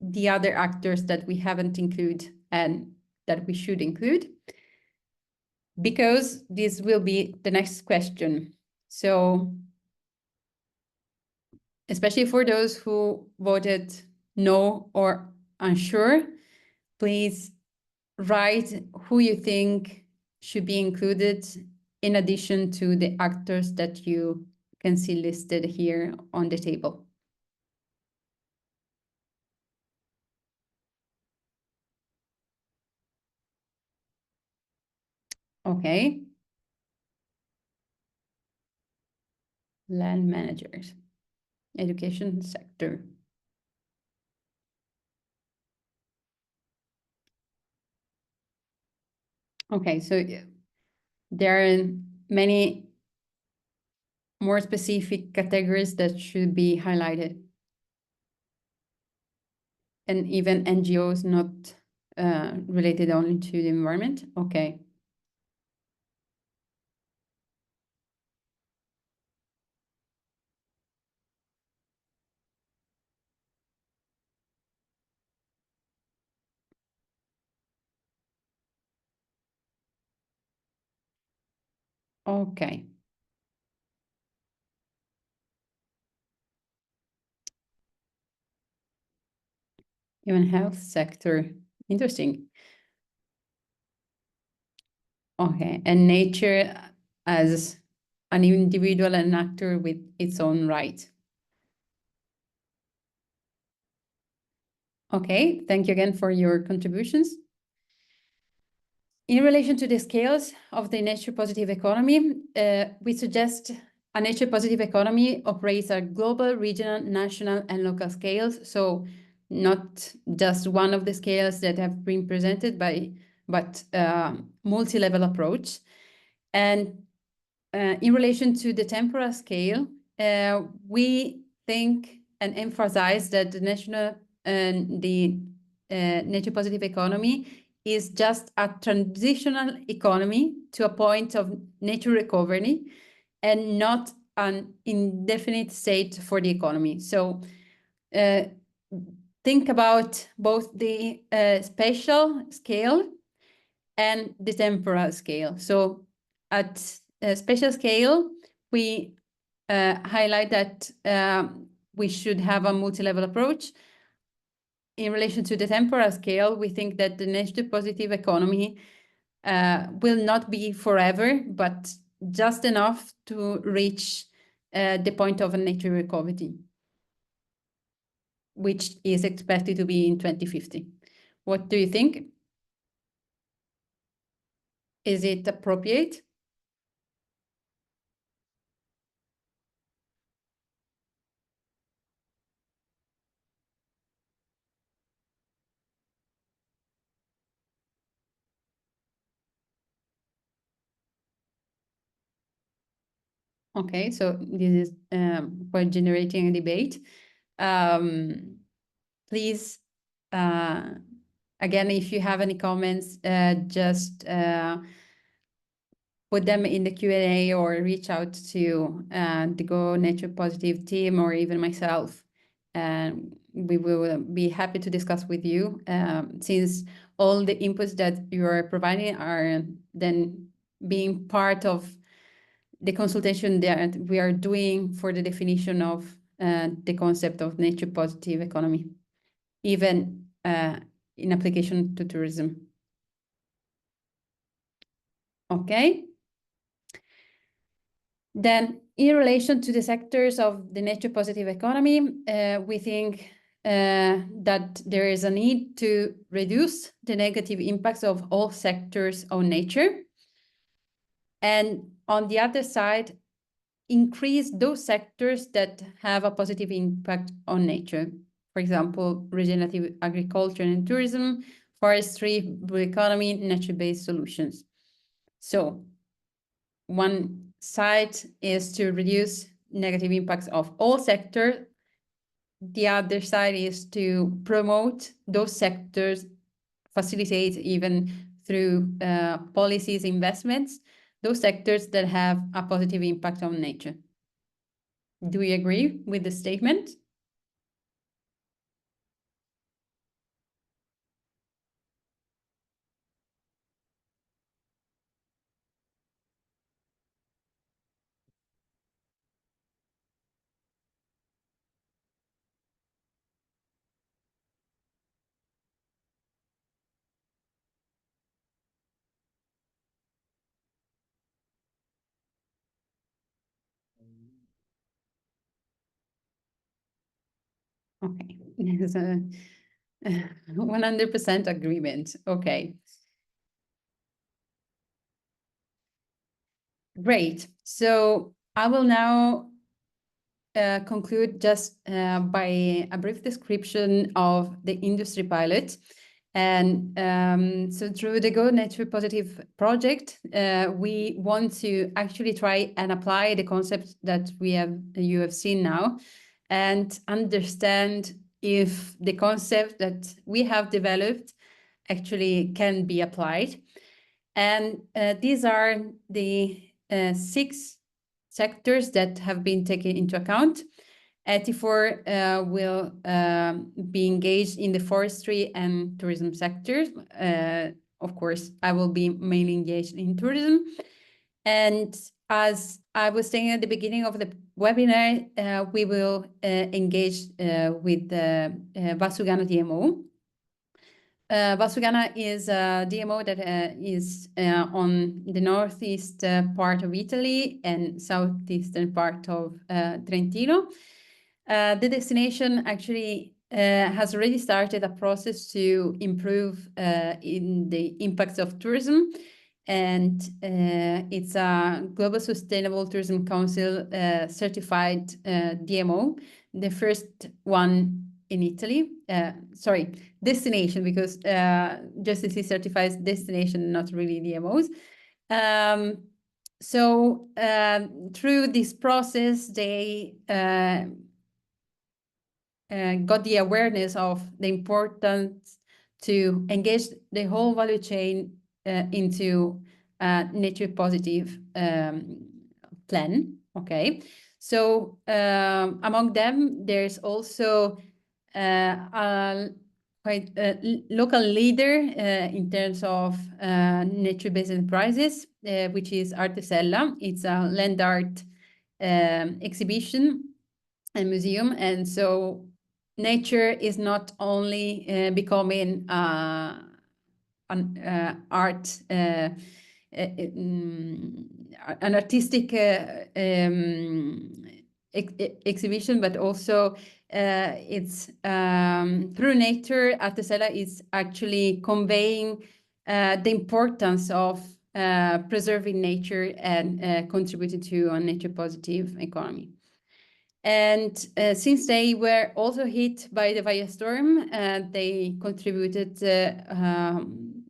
the other actors that we haven't included and that we should include, because this will be the next question. So especially for those who voted no or unsure, please write who you think should be included in addition to the actors that you can see listed here on the table. Okay. Land managers, education sector. Okay, so there are many more specific categories that should be highlighted. And even NGOs not related only to the environment. Okay. Okay. Even health sector. Interesting. Okay. And nature as an individual and actor with its own right. Okay. Thank you again for your contributions. In relation to the scales of the nature positive economy, we suggest a nature positive economy operates at global, regional, national, and local scales. So not just one of the scales that have been presented but multi-level approach. And in relation to the temporal scale, we think and emphasize that the national and the nature positive economy is just a transitional economy to a point of nature recovery and not an indefinite state for the economy. So think about both the spatial scale and the temporal scale. So at a spatial scale, we highlight that we should have a multi-level approach. In relation to the temporal scale, we think that the nature positive economy will not be forever, but just enough to reach the point of a nature recovery, which is expected to be in 2050. What do you think? Is it appropriate? Okay, so this is for generating a debate. Please, again, if you have any comments, just put them in the Q&A or reach out to the GoNaturePositive team or even myself. And we will be happy to discuss with you since all the inputs that you are providing are then being part of the consultation that we are doing for the definition of the concept of nature positive economy, even in application to tourism. Okay. Then in relation to the sectors of the nature positive economy, we think that there is a need to reduce the negative impacts of all sectors on nature. And on the other side, increase those sectors that have a positive impact on nature. For example, regenerative agriculture and tourism, forestry, blue economy, nature-based solutions. So one side is to reduce negative impacts of all sectors. The other side is to promote those sectors, facilitate even through policies, investments, those sectors that have a positive impact on nature. Do we agree with the statement? Okay, there's a 100% agreement. Okay. Great. So I will now conclude just by a brief description of the industry pilot. And so through the GoNaturePositive project, we want to actually try and apply the concept that you have seen now, and understand if the concept that we have developed actually can be applied. And these are the 6 sectors that have been taken into account. Etifor will be engaged in the forestry and tourism sectors. Of course, I will be mainly engaged in tourism. And as I was saying at the beginning of the webinar, we will engage with the Valsugana DMO. Valsugana is a DMO that is on the northeast part of Italy and southeastern part of Trentino. The destination actually has already started a process to improve in the impacts of tourism. And it's a Global Sustainable Tourism Council certified DMO, the first one in Italy. Sorry, destination, because GSTC certifies destination, not really DMOs. So through this process, they got the awareness of the importance to engage the whole value chain into a nature positive plan. Okay, so among them, there's also a quite local leader in terms of nature-based enterprises, which is Artesella. It's a land art exhibition and museum, and so nature is not only becoming an art, an artistic exhibition, but also it's through nature. Artesella is actually conveying the importance of preserving nature and contributing to a nature positive economy. And since they were also hit by the firestorm, they contributed,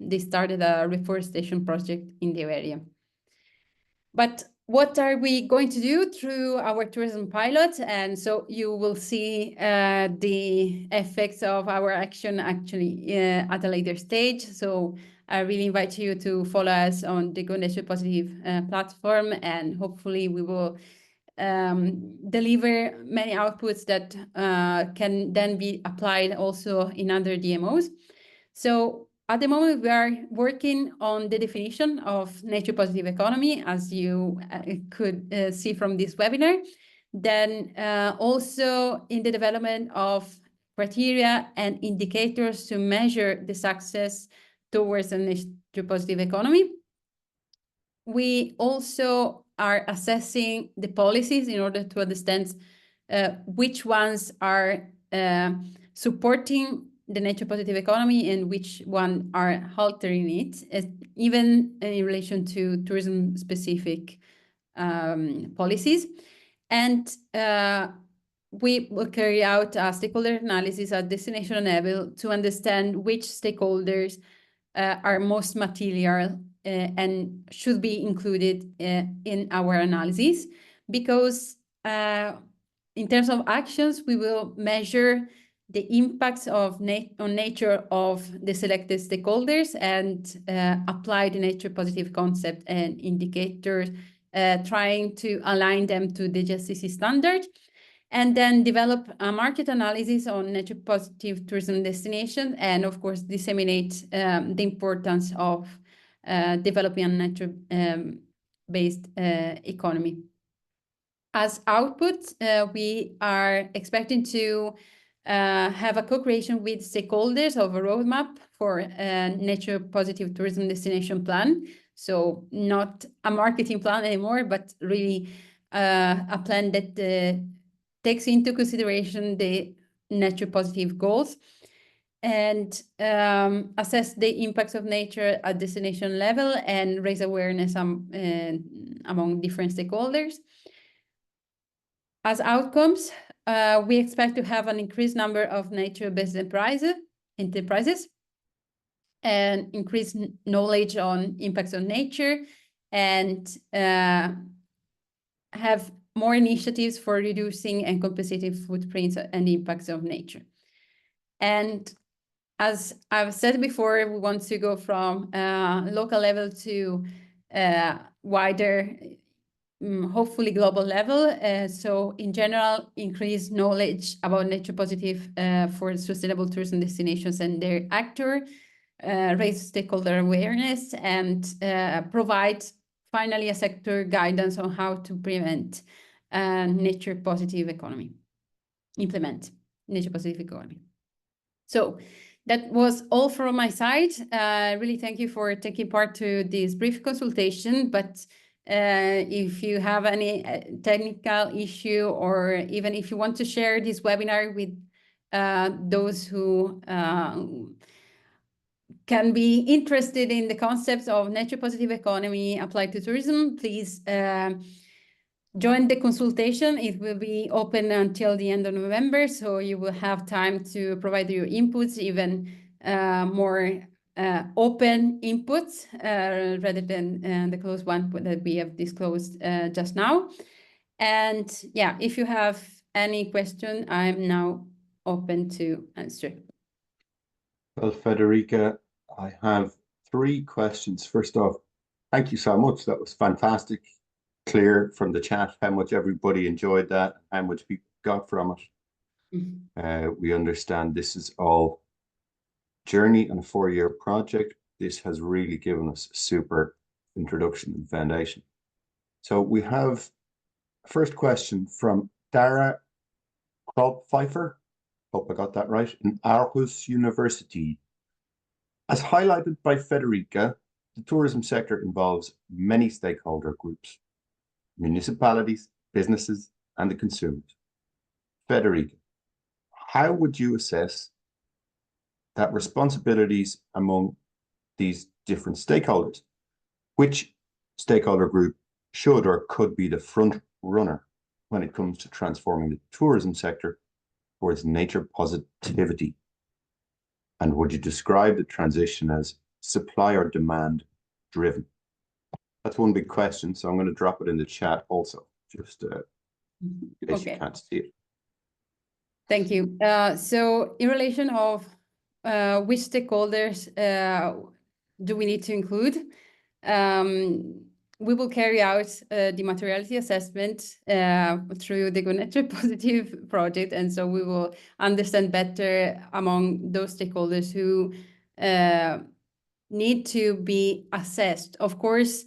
they started a reforestation project in the area. But what are we going to do through our tourism pilot? And so you will see the effects of our action actually at a later stage. So I really invite you to follow us on the GoNaturePositive platform, and hopefully we will deliver many outputs that can then be applied also in other DMOs. So at the moment, we are working on the definition of nature positive economy, as you could see from this webinar. Then also in the development of criteria and indicators to measure the success towards a nature positive economy. We also are assessing the policies in order to understand which ones are supporting the nature positive economy and which one are altering it, even in relation to tourism specific policies. And we will carry out a stakeholder analysis at destination level to understand which stakeholders are most material and should be included in our analysis, because in terms of actions, we will measure the impacts of on nature of the selected stakeholders and apply the nature positive concept and indicators, trying to align them to the GSTC standard, and then develop a market analysis on nature positive tourism destination, and of course disseminate the importance of developing a nature based economy. As output, we are expecting to have a co-creation with stakeholders of a roadmap for a nature positive tourism destination plan. So not a marketing plan anymore, but really a plan that takes into consideration the nature positive goals, and assess the impacts of nature at destination level and raise awareness among different stakeholders. As outcomes, we expect to have an increased number of nature-based enterprises and increased knowledge on impacts on nature, and have more initiatives for reducing and compensating footprints and impacts of nature. And as I've said before, we want to go from local level to wider, hopefully global level. So in general, increase knowledge about nature positive for sustainable tourism destinations and their actor, raise stakeholder awareness, and provide finally a sector guidance on how to prevent nature positive economy, implement nature positive economy. So that was all from my side. Really thank you for taking part to this brief consultation, but if you have any technical issue, or even if you want to share this webinar with those who can be interested in the concepts of nature positive economy applied to tourism, please join the consultation. It will be open until the end of November, so you will have time to provide your inputs, even more open inputs rather than the closed one that we have disclosed just now. And yeah, if you have any question, I'm now open to answer. Well, Federica, I have 3 questions. First off, thank you so much. That was fantastic. Clear from the chat how much everybody enjoyed that, how much people got from it. We understand this is all journey and a 4-year project. This has really given us a super introduction and foundation. So we have a first question from Dara Pfeiffer. Hope I got that right. In Aarhus University. As highlighted by Federica, the tourism sector involves many stakeholder groups: municipalities, businesses, and the consumers. Federica, how would you assess that responsibilities among these different stakeholders? Which stakeholder group should or could be the front runner when it comes to transforming the tourism sector towards nature positivity? And would you describe the transition as supply or demand driven? That's one big question, so I'm going to drop it in the chat also, just in case you can't see it. Thank you. So in relation of which stakeholders do we need to include, we will carry out the materiality assessment through the GoNaturePositive project, and so we will understand better among those stakeholders who need to be assessed. Of course,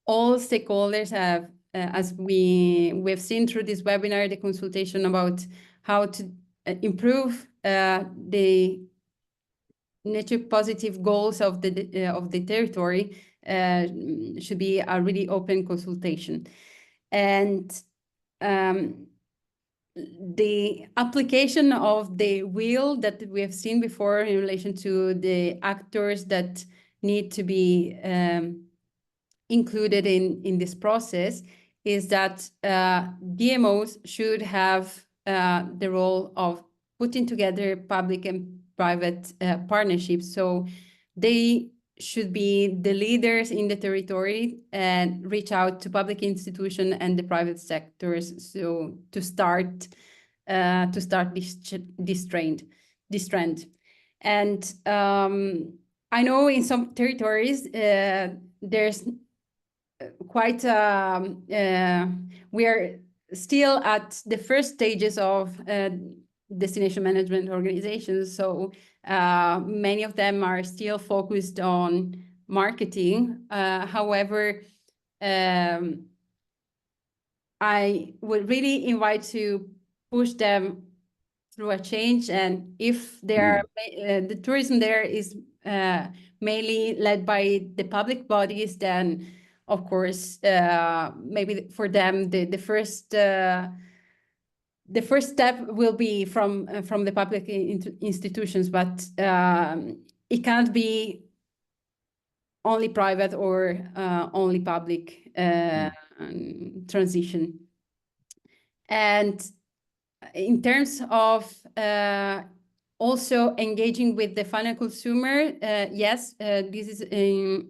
all stakeholders have, as we've seen through this webinar, the consultation about how to improve the nature positive goals of the territory, should be a really open consultation. And the application of the wheel that we have seen before in relation to the actors that need to be included in this process is that DMOs should have the role of putting together public and private partnerships. So they should be the leaders in the territory and reach out to public institutions and the private sectors, so to start this trend. And I know in some territories there's quite we are still at the first stages of destination management organizations, so many of them are still focused on marketing. However, I would really invite to push them through a change, and if there are, the tourism there is mainly led by the public bodies, then of course maybe for them the first the first step will be from the public institutions, but it can't be only private or only public transition. And in terms of also engaging with the final consumer, yes, this is a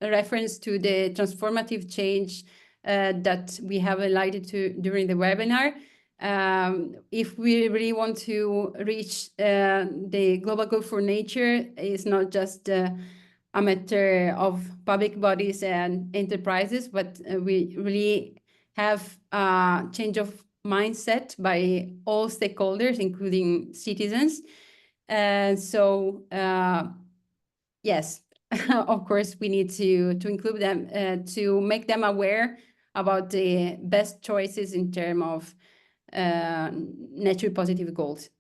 reference to the transformative change that we have highlighted to during the webinar. If we really want to reach the global goal for nature, it's not just a matter of public bodies and enterprises, but we really have a change of mindset by all stakeholders, including citizens. And so, yes, of course, we need to include them to make them aware about the best choices in terms of nature positive goals.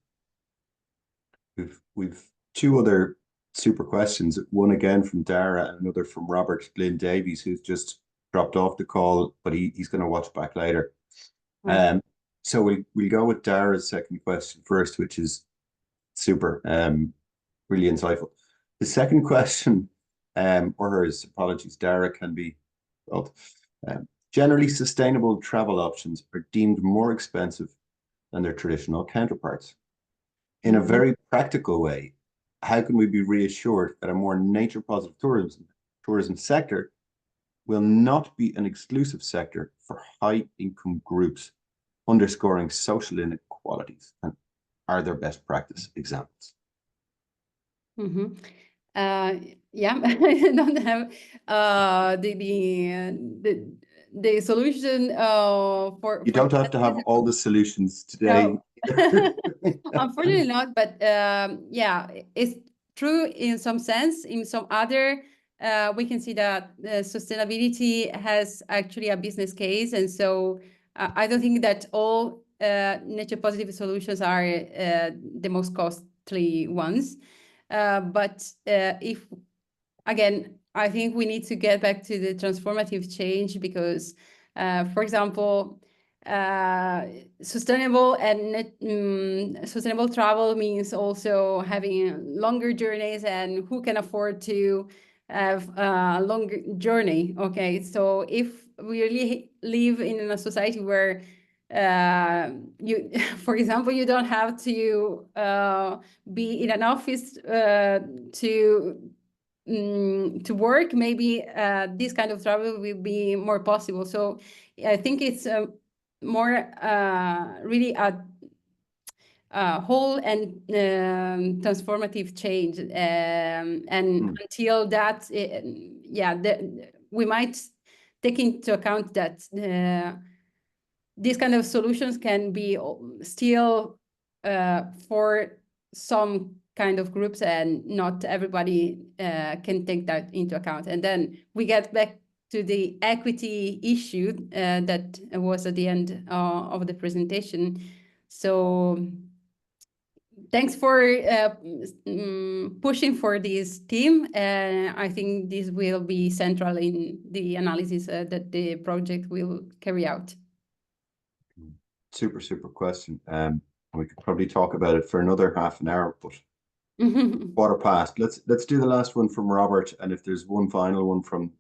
We've two other super questions, one again from Dara and another from Robert Lynn Davies, who's just dropped off the call, but he's going to watch back later. So we'll go with Dara's second question first, which is super, really insightful. The second question, or hers, apologies, Dara, can be both. Generally, sustainable travel options are deemed more expensive than their traditional counterparts. In a very practical way, how can we be reassured that a more nature-positive tourism sector will not be an exclusive sector for high-income groups, underscoring social inequalities? And are there best practice examples? Yeah, I don't have the solution for. You don't have to have all the solutions today. No. Unfortunately not, but yeah, it's true in some sense. In some other, we can see that sustainability has actually a business case, and so I don't think that all nature positive solutions are the most costly ones. But if, again, I think we need to get back to the transformative change because, for example, sustainable travel means also having longer journeys, and who can afford to have a longer journey? Okay, so if we really live in a society where you, for example, you don't have to be in an office to work, maybe this kind of travel will be more possible. So I think it's more really a whole and transformative change, and until that, we might take into account that these kind of solutions can be still for some kind of groups, and not everybody can take that into account. And then we get back to the equity issue that was at the end of the presentation. So thanks for pushing for this team. I think this will be central in the analysis that the project will carry out. Super question. We could probably talk about it for another half an hour, but quarter past. Let's do the last one from Robert, and if there's one final one from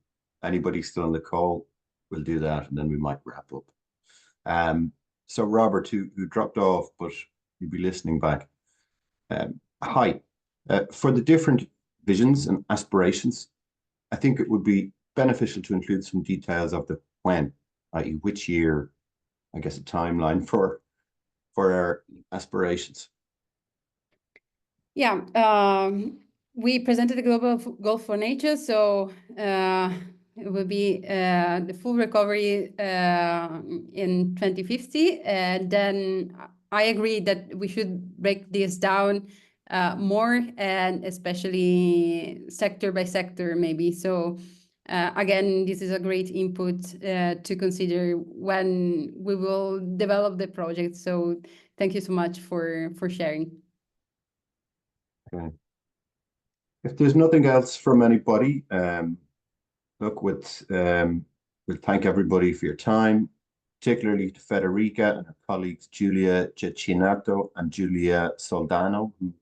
anybody still on the call, we'll do that, and then we might wrap up. So Robert, who dropped off, but you'll be listening back. Hi. For the different visions and aspirations, I think it would be beneficial to include some details of the when, i.e. which year, I guess a timeline for our aspirations. Yeah, we presented the global goal for nature, so it will be the full recovery in 2050. And then I agree that we should break this down more, and especially sector by sector, maybe. So again, this is a great input to consider when we will develop the project. So thank you so much for sharing. Okay. If there's nothing else from anybody, look, we'll thank everybody for your time. particularly to Federica and her colleagues Giulia Giacchinato and Giulia Soldano, who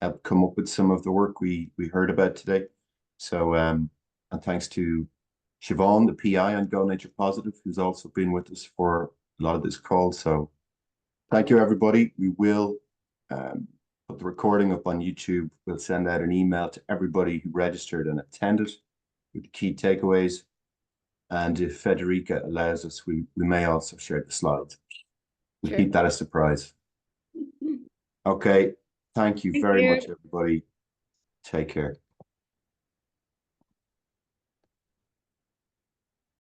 helped come up with some of the work we heard about today. So, and thanks to Siobhan, the PI on GoNaturePositive, who's also been with us for a lot of this call. So thank you, everybody. We will put the recording up on YouTube. We'll send out an email to everybody who registered and attended with the key takeaways. And if Federica allows us, we may also share the slides. We'll keep that a surprise. Okay. Thank you very much, everybody. Take care.